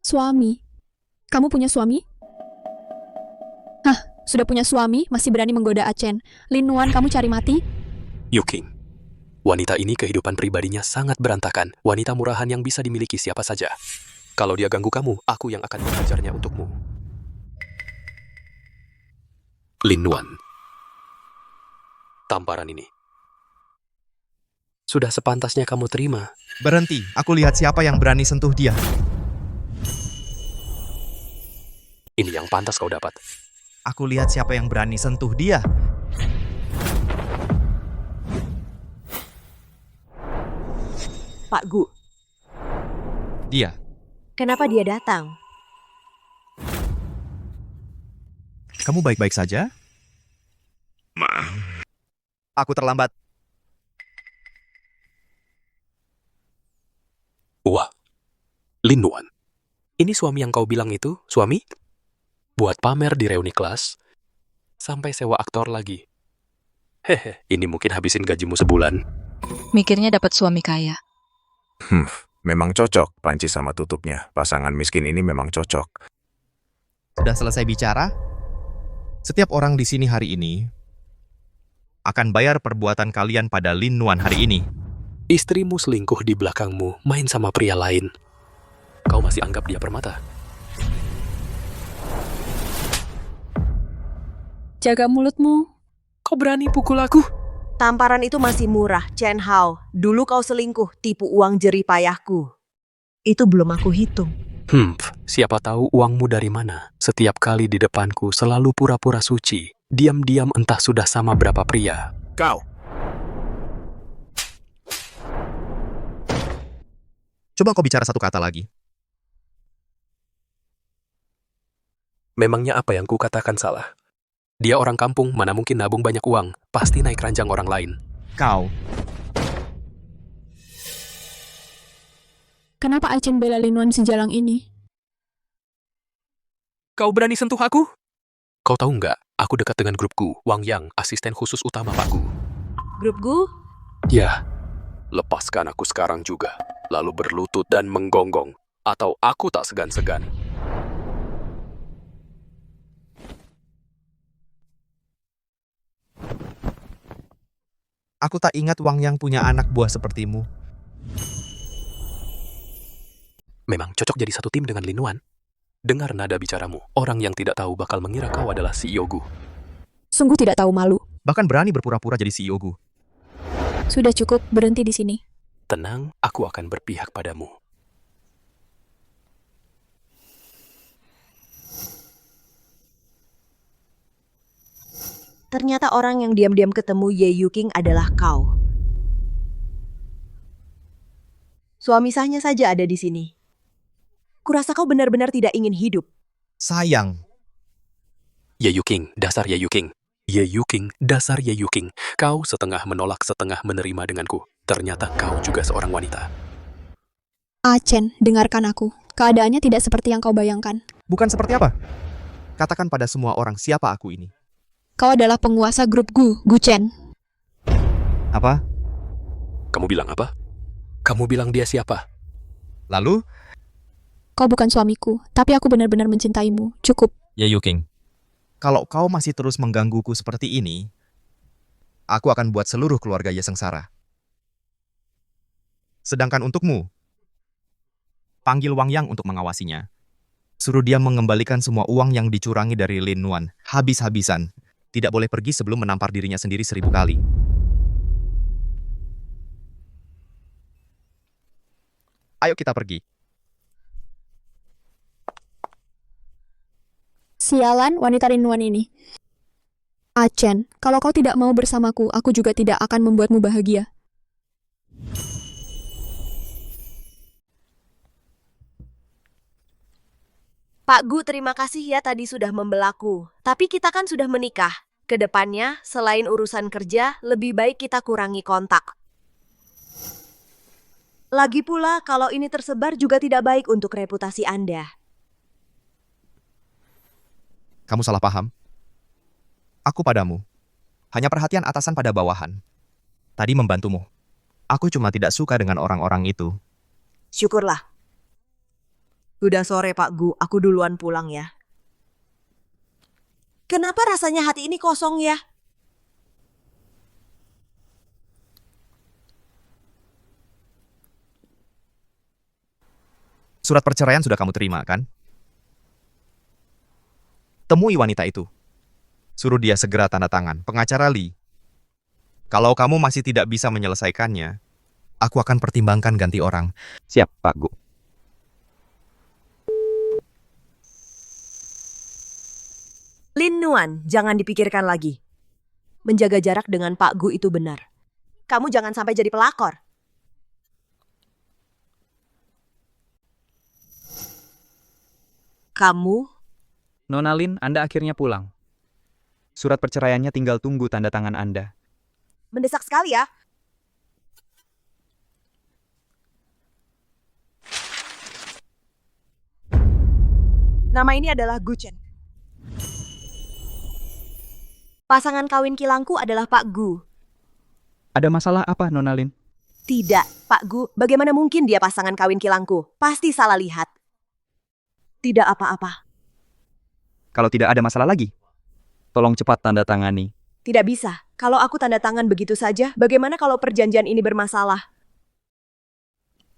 Suami? Kamu punya suami? Hah, sudah punya suami, masih berani menggoda Achen. Lin Nuan, kamu cari mati? Yuking, wanita ini kehidupan pribadinya sangat berantakan. Wanita murahan yang bisa dimiliki siapa saja. Kalau dia ganggu kamu, aku yang akan mengajarnya untukmu. Lin Nuan. Tamparan ini sudah sepantasnya kamu terima. Berhenti, aku lihat siapa yang berani sentuh dia. Ini yang pantas kau dapat. Aku lihat siapa yang berani sentuh dia. Pak Gu, Dia. kenapa dia datang? Kamu baik-baik saja? Aku terlambat. Wah, Lin Nuan. Ini suami yang kau bilang itu, suami? Buat pamer di reuni kelas, sampai sewa aktor lagi. Hehe, ini mungkin habisin gajimu sebulan. Mikirnya dapat suami kaya. Memang cocok panci sama tutupnya. Pasangan miskin ini memang cocok. Sudah selesai bicara? Setiap orang di sini hari ini akan bayar perbuatan kalian pada Lin Nuan hari ini. Istrimu selingkuh di belakangmu, main sama pria lain. Kau masih anggap dia permata? Jaga mulutmu. Kau berani pukul aku? Tamparan itu masih murah, Chen Hao. Dulu kau selingkuh, tipu uang jerih payahku. Itu belum aku hitung. Siapa tahu uangmu dari mana? Setiap kali di depanku selalu pura-pura suci. Diam-diam entah sudah sama berapa pria. Kau! Coba kau bicara satu kata lagi. Memangnya apa yang kukatakan salah? Dia orang kampung, mana mungkin nabung banyak uang. Pasti naik ranjang orang lain. Kau. Kenapa Achen bela Lin Nuan sejalang ini? Kau berani sentuh aku? Kau tahu nggak, aku dekat dengan grup Gu, Wang Yang, asisten khusus utama Pak Gu. Grup Gu? Ya, lepaskan aku sekarang juga. Lalu berlutut dan menggonggong. Atau aku tak segan-segan. Aku tak ingat Wang Yang punya anak buah sepertimu. Memang cocok jadi satu tim dengan Lin Nuan. Dengar nada bicaramu. Orang yang tidak tahu bakal mengira kau adalah CEO Gu. Sungguh tidak tahu malu. Bahkan berani berpura-pura jadi CEO Gu. Sudah cukup, berhenti di sini. Tenang, aku akan berpihak padamu. Ternyata orang yang diam-diam ketemu Ye Yuking adalah kau. Suami sahnya saja ada di sini. Kurasa kau benar-benar tidak ingin hidup. Sayang. Ye Yuking, dasar Ye Yuking. Ye Yuking, dasar Ye Yuking. Kau setengah menolak, setengah menerima denganku. Ternyata kau juga seorang wanita. Achen, dengarkan aku. Keadaannya tidak seperti yang kau bayangkan. Bukan seperti apa? Katakan pada semua orang siapa aku ini. Kau adalah penguasa grup Gu, Gu Chen. Apa? Kamu bilang apa? Kamu bilang dia siapa? Lalu? Kau bukan suamiku, tapi aku benar-benar mencintaimu. Cukup. Ye Yuking. Kalau kau masih terus menggangguku seperti ini, aku akan buat seluruh keluarga Ye sengsara. Sedangkan untukmu, panggil Wang Yang untuk mengawasinya. Suruh dia mengembalikan semua uang yang dicurangi dari Lin Nuan, habis-habisan. Tidak boleh pergi sebelum menampar dirinya sendiri 1000 kali. Ayo kita pergi. Sialan wanita Lin Nuan ini. Achen, kalau kau tidak mau bersamaku, aku juga tidak akan membuatmu bahagia. Pak Gu, terima kasih ya tadi sudah membelaku. Tapi kita kan sudah menikah. Kedepannya, selain urusan kerja, lebih baik kita kurangi kontak. Lagi pula, kalau ini tersebar juga tidak baik untuk reputasi Anda. Kamu salah paham. Aku padamu. Hanya perhatian atasan pada bawahan. Tadi membantumu. Aku cuma tidak suka dengan orang-orang itu. Syukurlah. Udah sore, Pak Gu. Aku duluan pulang ya. Kenapa rasanya hati ini kosong ya? Surat perceraian sudah kamu terima, kan? Temui wanita itu. Suruh dia segera tanda tangan. Pengacara Lee. Kalau kamu masih tidak bisa menyelesaikannya, aku akan pertimbangkan ganti orang. Siap, Pak Gu. Lin Nuan, jangan dipikirkan lagi. Menjaga jarak dengan Pak Gu itu benar. Kamu jangan sampai jadi pelakor. Kamu? Nona Lin, Anda akhirnya pulang. Surat perceraiannya tinggal tunggu tanda tangan Anda. Mendesak sekali ya. Nama ini adalah Gu Chen. Pasangan kawin kilangku adalah Pak Gu. Ada masalah apa, Nona Lin? Tidak, Pak Gu. Bagaimana mungkin dia pasangan kawin kilangku? Pasti salah lihat. Tidak apa-apa. Kalau tidak ada masalah lagi, tolong cepat tanda tangani. Tidak bisa. Kalau aku tanda tangan begitu saja, bagaimana kalau perjanjian ini bermasalah?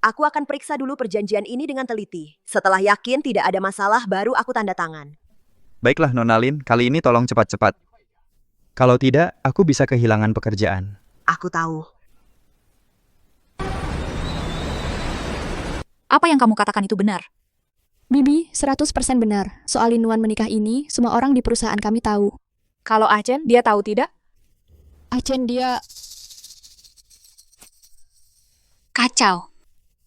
Aku akan periksa dulu perjanjian ini dengan teliti. Setelah yakin tidak ada masalah, baru aku tanda tangan. Baiklah, Nona Lin, kali ini tolong cepat-cepat. Kalau tidak, aku bisa kehilangan pekerjaan. Aku tahu. Apa yang kamu katakan itu benar? Bibi, 100% benar. Soal Lin Nuan menikah ini, semua orang di perusahaan kami tahu. Kalau Achen, dia tahu tidak? Achen dia... Kacau.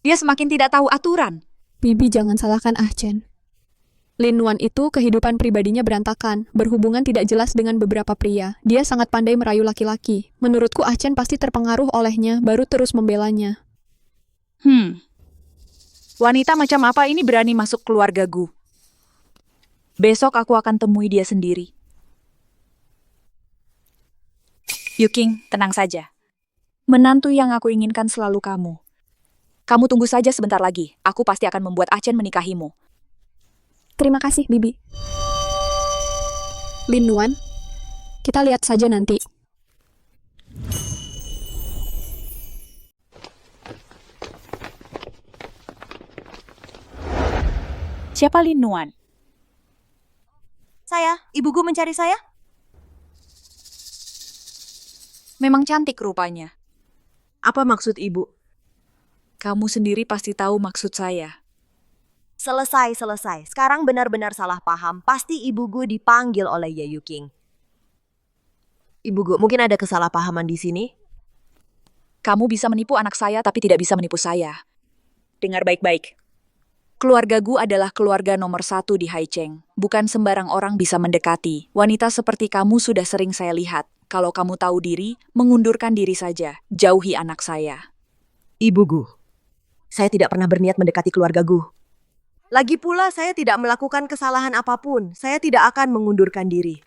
Dia semakin tidak tahu aturan. Bibi jangan salahkan Achen. Lin Nuan itu kehidupan pribadinya berantakan, berhubungan tidak jelas dengan beberapa pria. Dia sangat pandai merayu laki-laki. Menurutku Achen pasti terpengaruh olehnya, baru terus membelanya. Wanita macam apa ini berani masuk keluarga Gu? Besok aku akan temui dia sendiri. Yuking, tenang saja. Menantu yang aku inginkan selalu kamu. Kamu tunggu saja sebentar lagi. Aku pasti akan membuat Achen menikahimu. Terima kasih, Bibi. Lin Nuan, kita lihat saja nanti. Siapa Lin Nuan? Saya, Ibu Gu mencari saya? Memang cantik rupanya. Apa maksud Ibu? Kamu sendiri pasti tahu maksud saya. Selesai. Sekarang benar-benar salah paham. Pasti Ibu Gu dipanggil oleh Ye Yuking. Ibu Gu, mungkin ada kesalahpahaman di sini? Kamu bisa menipu anak saya tapi tidak bisa menipu saya. Dengar baik-baik. Keluarga Gu adalah keluarga nomor 1 di Haicheng. Bukan sembarang orang bisa mendekati. Wanita seperti kamu sudah sering saya lihat. Kalau kamu tahu diri, mengundurkan diri saja. Jauhi anak saya. Ibu Gu, saya tidak pernah berniat mendekati keluarga Gu. Lagi pula saya tidak melakukan kesalahan apapun. Saya tidak akan mengundurkan diri.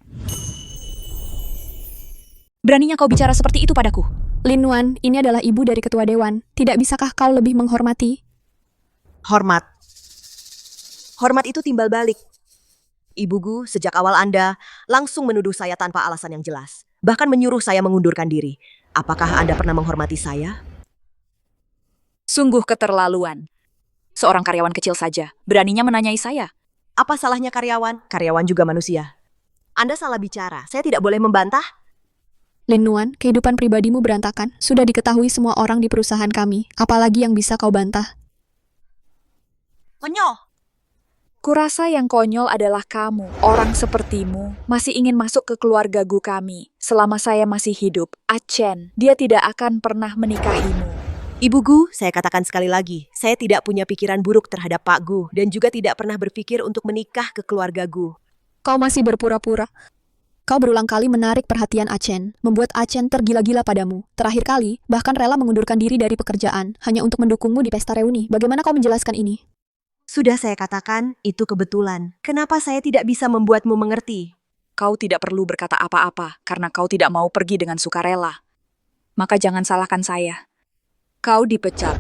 Beraninya kau bicara seperti itu padaku? Lin Nuan, ini adalah ibu dari ketua dewan. Tidak bisakah kau lebih menghormati? Hormat. Hormat itu timbal balik. Ibu Gu, sejak awal Anda langsung menuduh saya tanpa alasan yang jelas. Bahkan menyuruh saya mengundurkan diri. Apakah Anda pernah menghormati saya? Sungguh keterlaluan. Seorang karyawan kecil saja, beraninya menanyai saya. Apa salahnya karyawan? Karyawan juga manusia. Anda salah bicara. Saya tidak boleh membantah. Lin Nuan, kehidupan pribadimu berantakan. Sudah diketahui semua orang di perusahaan kami. Apalagi yang bisa kau bantah? Konyol. Kurasa yang konyol adalah kamu, orang sepertimu, masih ingin masuk ke keluarga Gu kami. Selama saya masih hidup, Achen, dia tidak akan pernah menikahimu. Ibu Gu, saya katakan sekali lagi, saya tidak punya pikiran buruk terhadap Pak Gu dan juga tidak pernah berpikir untuk menikah ke keluarga Gu. Kau masih berpura-pura. Kau berulang kali menarik perhatian Achen, membuat Achen tergila-gila padamu. Terakhir kali, bahkan rela mengundurkan diri dari pekerjaan, hanya untuk mendukungmu di pesta reuni. Bagaimana kau menjelaskan ini? Sudah saya katakan, itu kebetulan. Kenapa saya tidak bisa membuatmu mengerti? Kau tidak perlu berkata apa-apa, karena kau tidak mau pergi dengan sukarela. Maka jangan salahkan saya. Kau dipecat.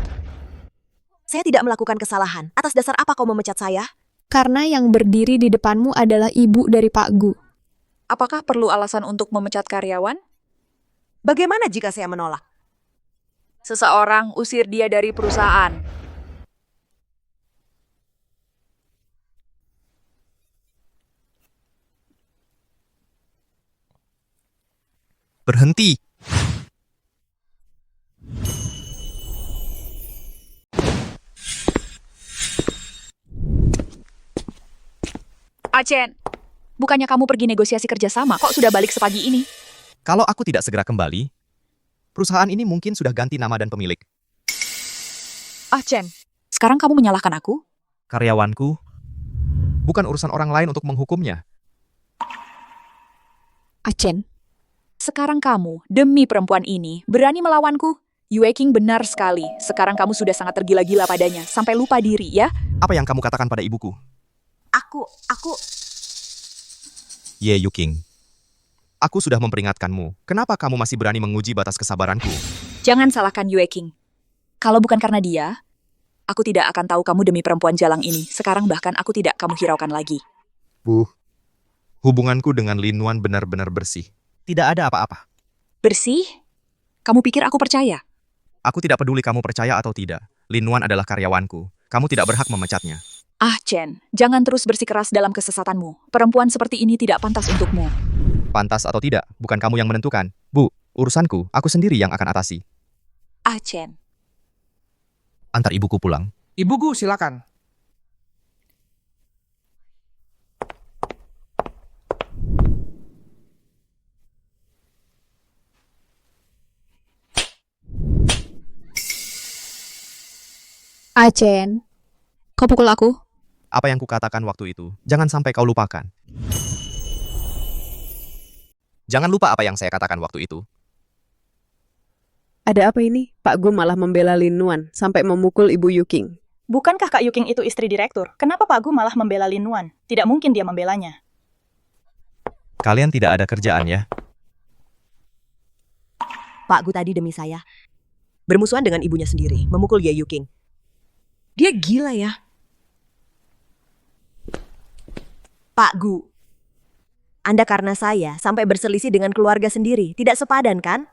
Saya tidak melakukan kesalahan. Atas dasar apa kau memecat saya? Karena yang berdiri di depanmu adalah ibu dari Pak Gu. Apakah perlu alasan untuk memecat karyawan? Bagaimana jika saya menolak? Seseorang usir dia dari perusahaan. Berhenti. Acen, bukannya kamu pergi negosiasi kerjasama, kok sudah balik sepagi ini? Kalau aku tidak segera kembali, perusahaan ini mungkin sudah ganti nama dan pemilik. Acen, sekarang kamu menyalahkan aku? Karyawanku, bukan urusan orang lain untuk menghukumnya. Acen. Sekarang kamu, demi perempuan ini, berani melawanku? Yue King benar sekali. Sekarang kamu sudah sangat tergila-gila padanya, sampai lupa diri, ya? Apa yang kamu katakan pada ibuku? Aku... Ye Yu King, aku sudah memperingatkanmu. Kenapa kamu masih berani menguji batas kesabaranku? Jangan salahkan Yue King. Kalau bukan karena dia, aku tidak akan tahu kamu demi perempuan jalang ini. Sekarang bahkan aku tidak kamu hiraukan lagi. Bu, hubunganku dengan Lin Nuan benar-benar bersih. Tidak ada apa-apa. Bersih? Kamu pikir aku percaya? Aku tidak peduli kamu percaya atau tidak. Lin Nuan adalah karyawanku. Kamu tidak berhak memecatnya. Ah, Chen, jangan terus bersikeras dalam kesesatanmu. Perempuan seperti ini tidak pantas untukmu. Pantas atau tidak, bukan kamu yang menentukan. Bu, urusanku, aku sendiri yang akan atasi. Ah, Chen. Antar ibuku pulang. Ibuku, silakan. Acen, kau pukul aku? Apa yang kukatakan waktu itu, jangan sampai kau lupakan. Jangan lupa apa yang saya katakan waktu itu. Ada apa ini? Pak Gu malah membela Lin Nuan sampai memukul Ibu Yuking. Bukankah Kak Yuking itu istri direktur? Kenapa Pak Gu malah membela Lin Nuan? Tidak mungkin dia membelanya. Kalian tidak ada kerjaan ya? Pak Gu tadi demi saya. Bermusuhan dengan ibunya sendiri, memukul Ye Yu King. Dia gila ya. Pak Gu, Anda karena saya sampai berselisih dengan keluarga sendiri. Tidak sepadan kan?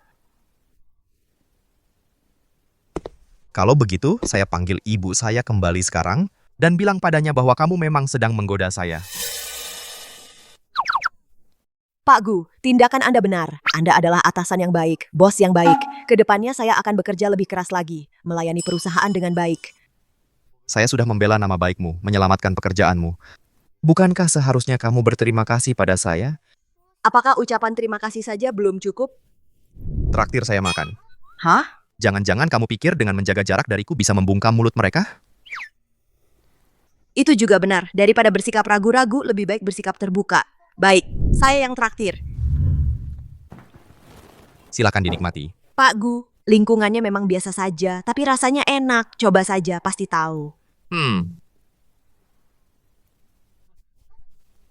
Kalau begitu, saya panggil ibu saya kembali sekarang dan bilang padanya bahwa kamu memang sedang menggoda saya. Pak Gu, tindakan Anda benar. Anda adalah atasan yang baik, bos yang baik. Kedepannya saya akan bekerja lebih keras lagi, melayani perusahaan dengan baik. Saya sudah membela nama baikmu, menyelamatkan pekerjaanmu. Bukankah seharusnya kamu berterima kasih pada saya? Apakah ucapan terima kasih saja belum cukup? Traktir saya makan. Hah? Jangan-jangan kamu pikir dengan menjaga jarak dariku bisa membungkam mulut mereka? Itu juga benar. Daripada bersikap ragu-ragu, lebih baik bersikap terbuka. Baik, saya yang traktir. Silakan dinikmati. Pak Gu, lingkungannya memang biasa saja, tapi rasanya enak. Coba saja, pasti tahu.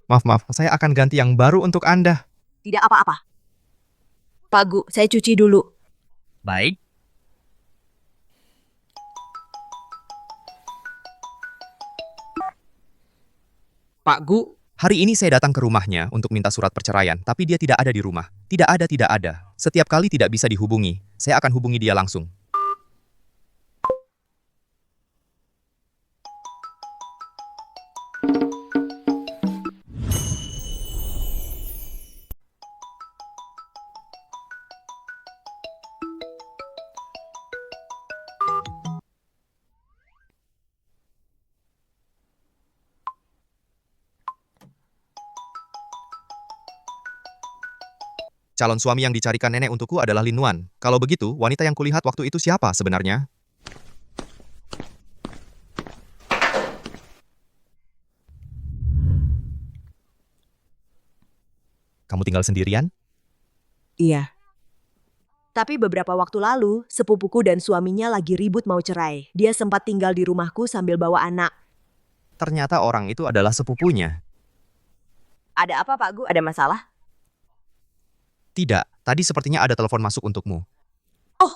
Maaf, saya akan ganti yang baru untuk Anda. Tidak apa-apa. Pak Gu, saya cuci dulu. Baik. Pak Gu, hari ini saya datang ke rumahnya untuk minta surat perceraian, tapi dia tidak ada di rumah. Tidak ada. Setiap kali tidak bisa dihubungi, saya akan hubungi dia langsung. Calon suami yang dicarikan nenek untukku adalah Lin Nuan. Kalau begitu, wanita yang kulihat waktu itu siapa sebenarnya? Kamu tinggal sendirian? Iya. Tapi beberapa waktu lalu, sepupuku dan suaminya lagi ribut mau cerai. Dia sempat tinggal di rumahku sambil bawa anak. Ternyata orang itu adalah sepupunya. Ada apa, Pak Gu? Ada masalah? Tidak, tadi sepertinya ada telepon masuk untukmu. Oh.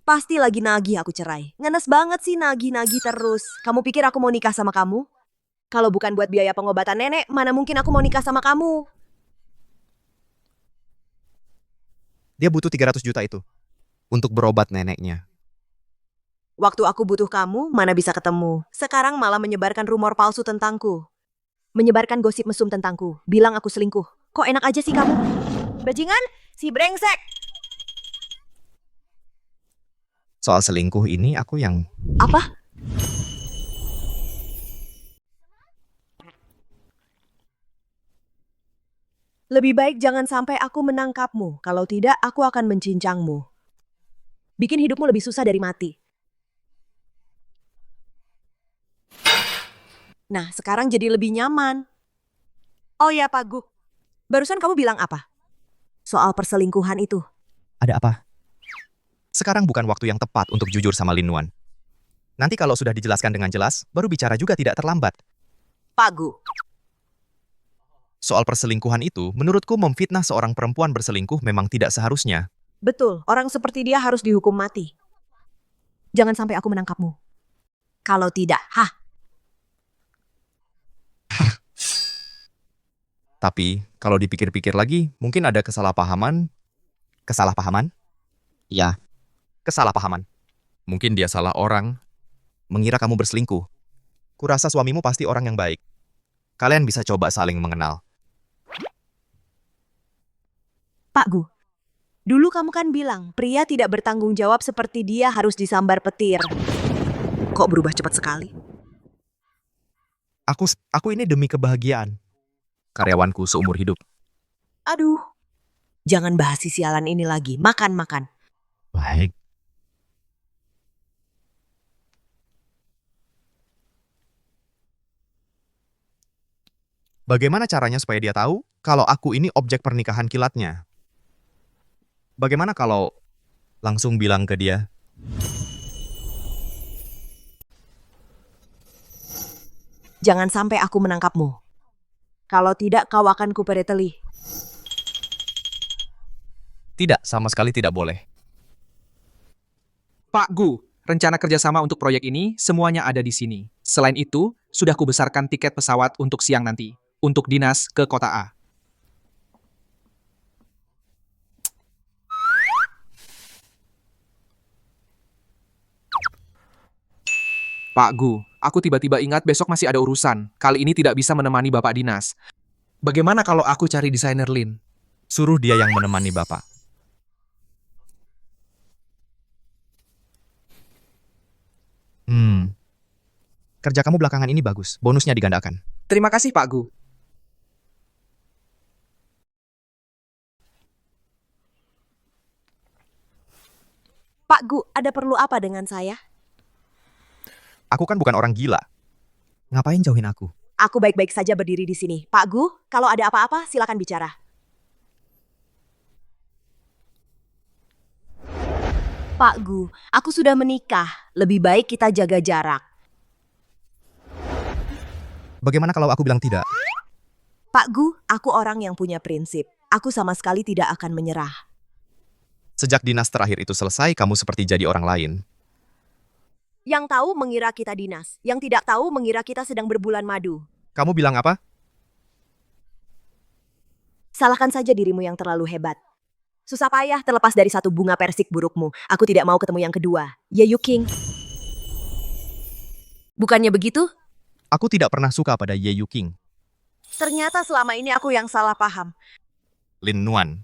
Pasti lagi nagih aku cerai. Ngenes banget sih nagih-nagih terus. Kamu pikir aku mau nikah sama kamu? Kalau bukan buat biaya pengobatan nenek, mana mungkin aku mau nikah sama kamu? Dia butuh 300 juta itu untuk berobat neneknya. Waktu aku butuh kamu, mana bisa ketemu. Sekarang malah menyebarkan rumor palsu tentangku. Menyebarkan gosip mesum tentangku. Bilang aku selingkuh. Kok enak aja sih kamu? Bajingan, si brengsek. Soal selingkuh ini aku yang... Apa? Lebih baik jangan sampai aku menangkapmu. Kalau tidak, aku akan mencincangmu. Bikin hidupmu lebih susah dari mati. Nah, sekarang jadi lebih nyaman. Oh ya, Pak Gu. Barusan kamu bilang apa? Soal perselingkuhan itu. Ada apa? Sekarang bukan waktu yang tepat untuk jujur sama Lin Nuan. Nanti kalau sudah dijelaskan dengan jelas, baru bicara juga tidak terlambat. Pak Gu. Soal perselingkuhan itu, menurutku memfitnah seorang perempuan berselingkuh memang tidak seharusnya. Betul, orang seperti dia harus dihukum mati. Jangan sampai aku menangkapmu. Kalau tidak, Tapi, kalau dipikir-pikir lagi, mungkin ada kesalahpahaman. Kesalahpahaman? Ya, kesalahpahaman. Mungkin dia salah orang, mengira kamu berselingkuh. Kurasa suamimu pasti orang yang baik. Kalian bisa coba saling mengenal. Pak Gu. Dulu kamu kan bilang, pria tidak bertanggung jawab seperti dia harus disambar petir. Kok berubah cepat sekali? Aku ini demi kebahagiaan. Karyawanku seumur hidup. Aduh. Jangan bahas si sialan ini lagi. Makan. Baik. Bagaimana caranya supaya dia tahu kalau aku ini objek pernikahan kilatnya? Bagaimana kalau langsung bilang ke dia? Jangan sampai aku menangkapmu. Kalau tidak, kau akan kupereteli. Tidak, sama sekali tidak boleh. Pak Gu, rencana kerjasama untuk proyek ini semuanya ada di sini. Selain itu, sudah kubesarkan tiket pesawat untuk siang nanti. Untuk dinas ke kota A. Pak Gu, aku tiba-tiba ingat besok masih ada urusan. Kali ini tidak bisa menemani Bapak dinas. Bagaimana kalau aku cari desainer Lin? Suruh dia yang menemani Bapak. Kerja kamu belakangan ini bagus. Bonusnya digandakan. Terima kasih, Pak Gu. Pak Gu, ada perlu apa dengan saya? Aku kan bukan orang gila. Ngapain jauhin aku? Aku baik-baik saja berdiri di sini. Pak Gu, kalau ada apa-apa, silakan bicara. Pak Gu, aku sudah menikah. Lebih baik kita jaga jarak. Bagaimana kalau aku bilang tidak? Pak Gu, aku orang yang punya prinsip. Aku sama sekali tidak akan menyerah. Sejak dinas terakhir itu selesai, kamu seperti jadi orang lain. Yang tahu mengira kita dinas. Yang tidak tahu mengira kita sedang berbulan madu. Kamu bilang apa? Salahkan saja dirimu yang terlalu hebat. Susah payah terlepas dari satu bunga persik burukmu. Aku tidak mau ketemu yang kedua. Ye Yu King. Bukannya begitu? Aku tidak pernah suka pada Ye Yu King. Ternyata selama ini aku yang salah paham. Lin Nuan.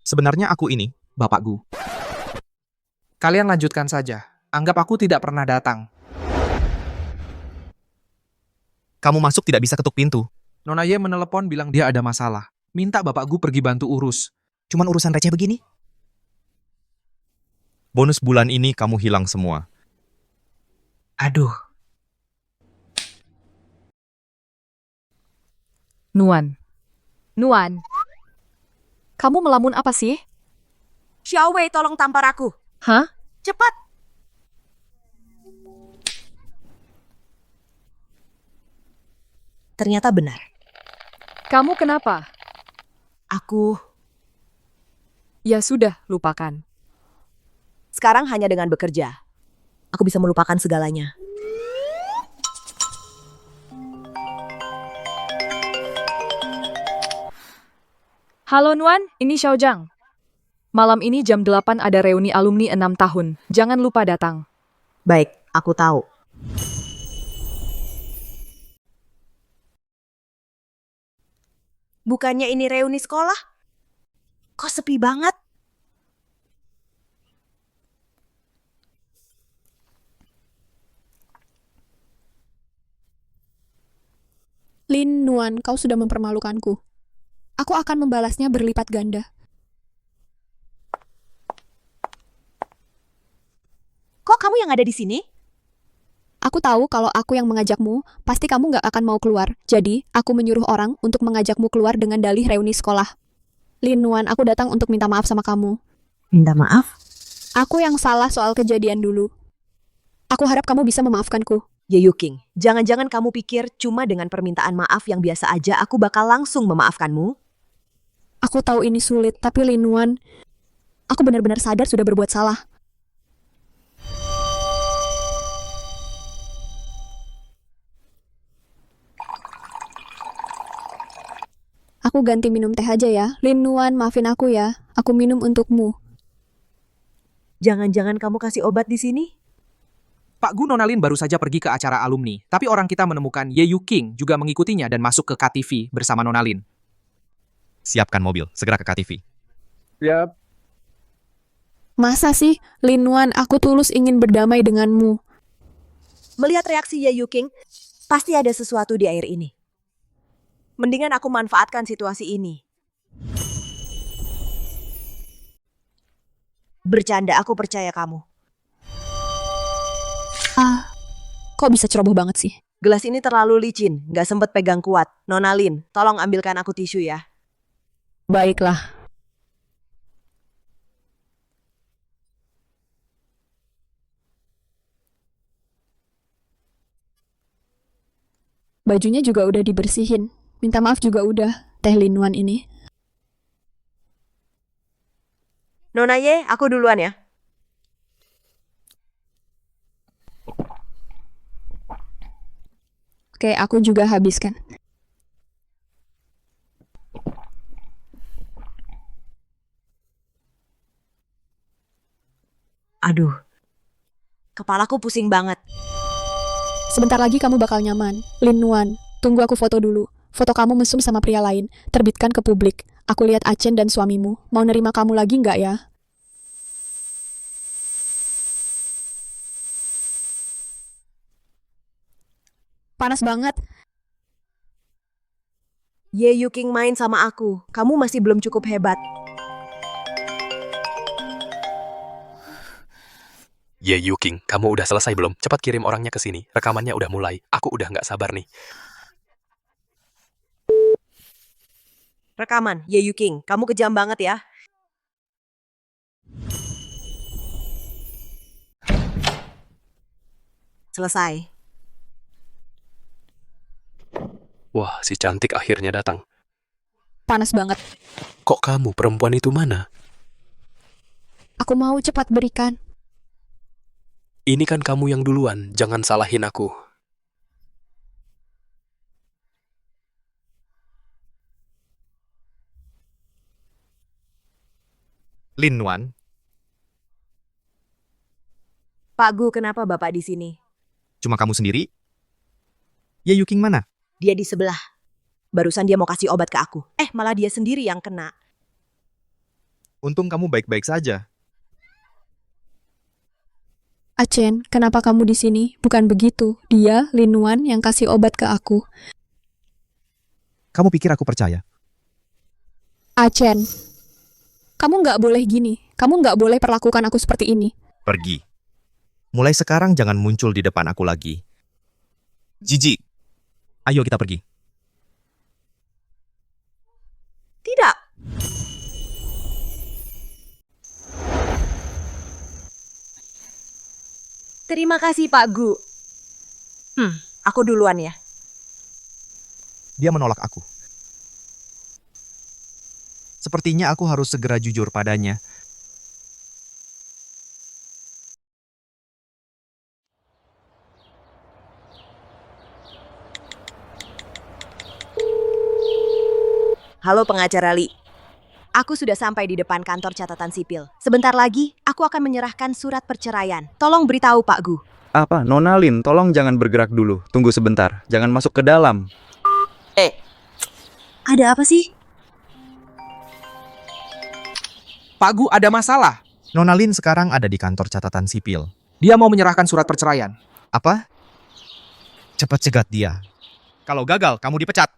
Sebenarnya aku ini, Bapak Gu. Kalian lanjutkan saja. Anggap aku tidak pernah datang. Kamu masuk tidak bisa ketuk pintu. Nona Ye menelepon bilang dia ada masalah. Minta Bapak Gu pergi bantu urus. Cuman urusan receh begini? Bonus bulan ini kamu hilang semua. Aduh. Nuan. Kamu melamun apa sih? Xiao Wei, tolong tampar aku. Hah? Cepat. Ternyata benar. Kamu kenapa? Aku Ya sudah, lupakan. Sekarang hanya dengan bekerja, aku bisa melupakan segalanya. Halo Nuan, ini Xiaojang. Malam ini jam 8 ada reuni alumni 6 tahun. Jangan lupa datang. Baik, aku tahu. Bukannya ini reuni sekolah? Kok sepi banget? Lin Nuan, kau sudah mempermalukanku. Aku akan membalasnya berlipat ganda. Kok kamu yang ada di sini? Aku tahu kalau aku yang mengajakmu, pasti kamu nggak akan mau keluar. Jadi, aku menyuruh orang untuk mengajakmu keluar dengan dalih reuni sekolah. Lin Nuan, aku datang untuk minta maaf sama kamu. Minta maaf? Aku yang salah soal kejadian dulu. Aku harap kamu bisa memaafkanku. Ye Yuking, jangan-jangan kamu pikir cuma dengan permintaan maaf yang biasa aja aku bakal langsung memaafkanmu? Aku tahu ini sulit, tapi Lin Nuan, aku benar-benar sadar sudah berbuat salah. Aku ganti minum teh aja ya. Lin Nuan, maafin aku ya. Aku minum untukmu. Jangan-jangan kamu kasih obat di sini? Pak Gu, Nona Lin baru saja pergi ke acara alumni, tapi orang kita menemukan Ye Yuking juga mengikutinya dan masuk ke KTV bersama Nona Lin. Siapkan mobil, segera ke KTV. Yap. Masa sih, Lin Nuan, aku tulus ingin berdamai denganmu. Melihat reaksi Ye Yuking, pasti ada sesuatu di air ini. Mendingan aku manfaatkan situasi ini. Bercanda, aku percaya kamu. Kok bisa ceroboh banget sih? Gelas ini terlalu licin, nggak sempet pegang kuat. Nona Lin, tolong ambilkan aku tisu ya. Baiklah. Bajunya juga udah dibersihin. Minta maaf juga udah, Teh Lin Nuan ini. Nona Ye, aku duluan ya. Oke, aku juga habiskan. Aduh, kepalaku pusing banget. Sebentar lagi kamu bakal nyaman. Lin Nuan, tunggu aku foto dulu. Foto kamu mesum sama pria lain, terbitkan ke publik. Aku lihat Achen dan suamimu. Mau nerima kamu lagi nggak ya? Panas banget. Ye Yuking main sama aku. Kamu masih belum cukup hebat. Ye Yuking, kamu udah selesai belum? Cepat kirim orangnya ke sini. Rekamannya udah mulai. Aku udah nggak sabar nih. Rekaman, Ye Yuking, kamu kejam banget ya. Selesai. Wah, si cantik akhirnya datang. Panas banget. Kok kamu, perempuan itu mana? Aku mau cepat berikan. Ini kan kamu yang duluan, jangan salahin aku. Lin Nuan, Pak Gu, kenapa Bapak di sini? cuma kamu sendiri? Ye Yuking mana? Dia di sebelah. Barusan dia mau kasih obat ke aku. Malah dia sendiri yang kena. Untung kamu baik-baik saja. Achen, kenapa kamu di sini? Bukan begitu. Dia, Lin Nuan, yang kasih obat ke aku. Kamu pikir aku percaya? Achen, kamu nggak boleh gini. Kamu nggak boleh perlakukan aku seperti ini. Pergi. Mulai sekarang jangan muncul di depan aku lagi. Jijik. Ayo kita pergi. Tidak. Terima kasih Pak Gu. Aku duluan ya. Dia menolak aku. Sepertinya aku harus segera jujur padanya. Halo pengacara Li. Aku sudah sampai di depan kantor catatan sipil. Sebentar lagi, aku akan menyerahkan surat perceraian. Tolong beritahu Pak Gu. Apa, Nona Lin, tolong jangan bergerak dulu. Tunggu sebentar, jangan masuk ke dalam. Ada apa sih? Pak Gu ada masalah. Nona Lin sekarang ada di kantor catatan sipil. Dia mau menyerahkan surat perceraian. Apa? Cepat cegat dia. Kalau gagal, kamu dipecat.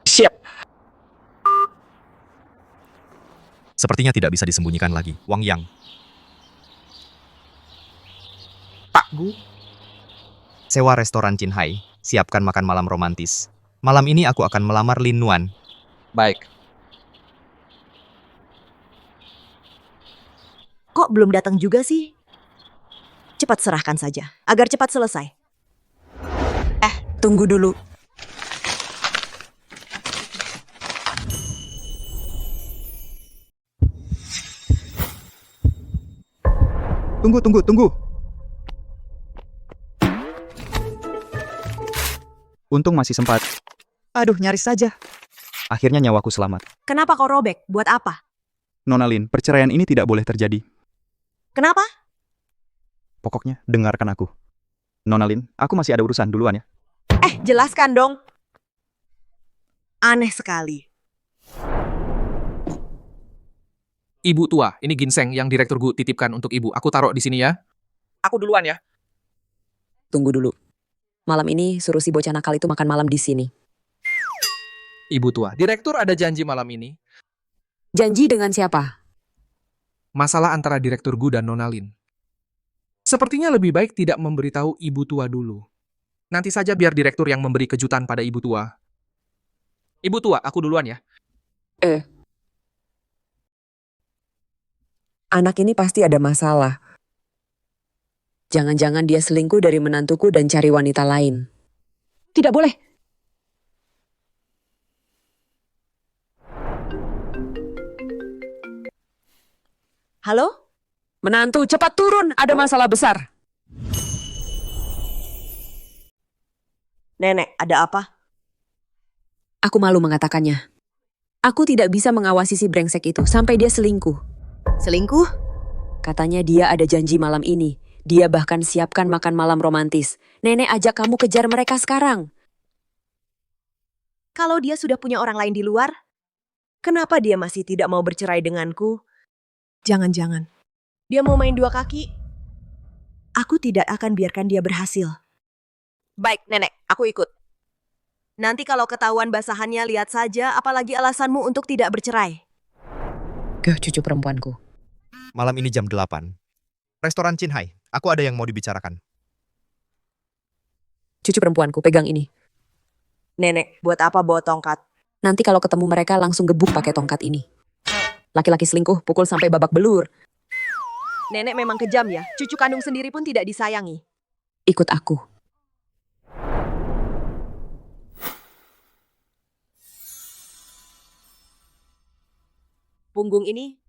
Siap. Sepertinya tidak bisa disembunyikan lagi. Wang Yang. Pak Gu. Sewa restoran Qinghai. Siapkan makan malam romantis. Malam ini aku akan melamar Lin Nuan. Baik. Kok belum datang juga sih? Cepat serahkan saja, agar cepat selesai. Tunggu dulu. Tunggu. Untung masih sempat. Aduh, nyaris saja. Akhirnya nyawaku selamat. Kenapa kau robek? Buat apa? Nona Lin, perceraian ini tidak boleh terjadi. Kenapa? Pokoknya, dengarkan aku. Nona Lin, aku masih ada urusan duluan ya. Jelaskan dong. Aneh sekali. Ibu tua, ini ginseng yang direktur Gu titipkan untuk ibu. Aku taruh di sini ya. Aku duluan ya. Tunggu dulu. Malam ini suruh si bocah nakal itu makan malam di sini. Ibu tua, direktur ada janji malam ini. Janji dengan siapa? Masalah antara direktur Gu dan Nona Lin. Sepertinya lebih baik tidak memberitahu ibu tua dulu. Nanti saja biar direktur yang memberi kejutan pada ibu tua. Ibu tua, aku duluan ya. Anak ini pasti ada masalah. Jangan-jangan dia selingkuh dari menantuku dan cari wanita lain. Tidak boleh. Halo? Menantu, cepat turun. Ada masalah besar. Nenek, ada apa? Aku malu mengatakannya. Aku tidak bisa mengawasi si brengsek itu sampai dia selingkuh. Selingkuh? Katanya dia ada janji malam ini. Dia bahkan siapkan makan malam romantis. Nenek ajak kamu kejar mereka sekarang. Kalau dia sudah punya orang lain di luar, kenapa dia masih tidak mau bercerai denganku? Jangan-jangan dia mau main dua kaki. Aku tidak akan biarkan dia berhasil. Baik, Nenek, aku ikut. Nanti kalau ketahuan basahannya, lihat saja, apalagi alasanmu untuk tidak bercerai. Cucu perempuanku. Malam ini jam 8. Restoran Qinghai. Aku ada yang mau dibicarakan. Cucu perempuanku, pegang ini. Nenek, buat apa bawa tongkat? Nanti kalau ketemu mereka langsung gebuk pakai tongkat ini. Laki-laki selingkuh, pukul sampai babak belur. Nenek memang kejam ya. Cucu kandung sendiri pun tidak disayangi. Ikut aku. Punggung ini,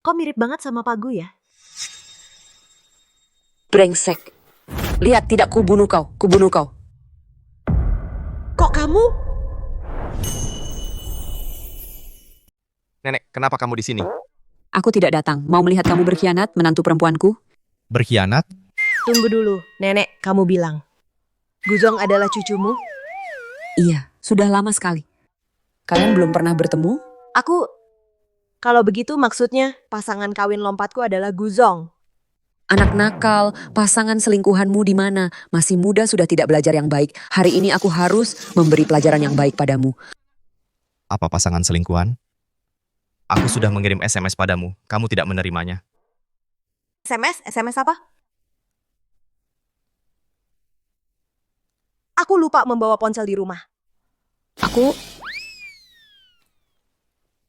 kok mirip banget sama Pak Gu ya? Brengsek. Lihat, tidak kubunuh kau. Kubunuh kau. Kok kamu? Nenek, kenapa kamu di sini? Aku tidak datang. Mau melihat kamu berkhianat, menantu perempuanku? Berkhianat? Tunggu dulu, Nenek, kamu bilang. Guzong adalah cucumu? Iya, sudah lama sekali. Kalian belum pernah bertemu? Kalau begitu maksudnya pasangan kawin lompatku adalah Guzong. Anak nakal, pasangan selingkuhanmu di mana? Masih muda sudah tidak belajar yang baik. Hari ini aku harus memberi pelajaran yang baik padamu. Apa pasangan selingkuhan? Aku sudah mengirim SMS padamu. Kamu tidak menerimanya. SMS? SMS apa? Aku lupa membawa ponsel di rumah.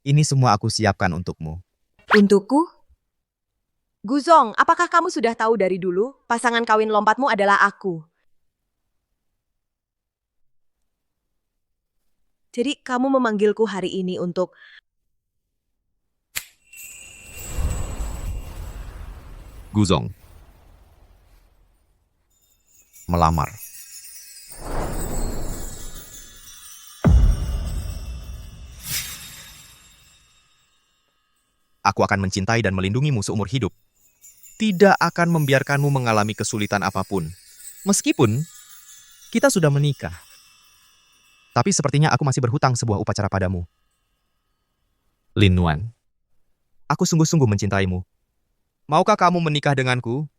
Ini semua aku siapkan untukmu. Untukku? Guzong, apakah kamu sudah tahu dari dulu pasangan kawin lompatmu adalah aku? Jadi kamu memanggilku hari ini untuk Guzong. Melamar. Aku akan mencintai dan melindungimu seumur hidup. Tidak akan membiarkanmu mengalami kesulitan apapun. Meskipun kita sudah menikah. Tapi sepertinya aku masih berhutang sebuah upacara padamu. Lin Nuan, aku sungguh-sungguh mencintaimu. Maukah kamu menikah denganku?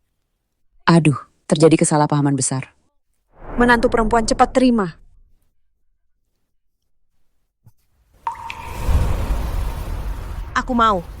Aduh, terjadi kesalahpahaman besar. Menantu perempuan cepat terima. Aku mau.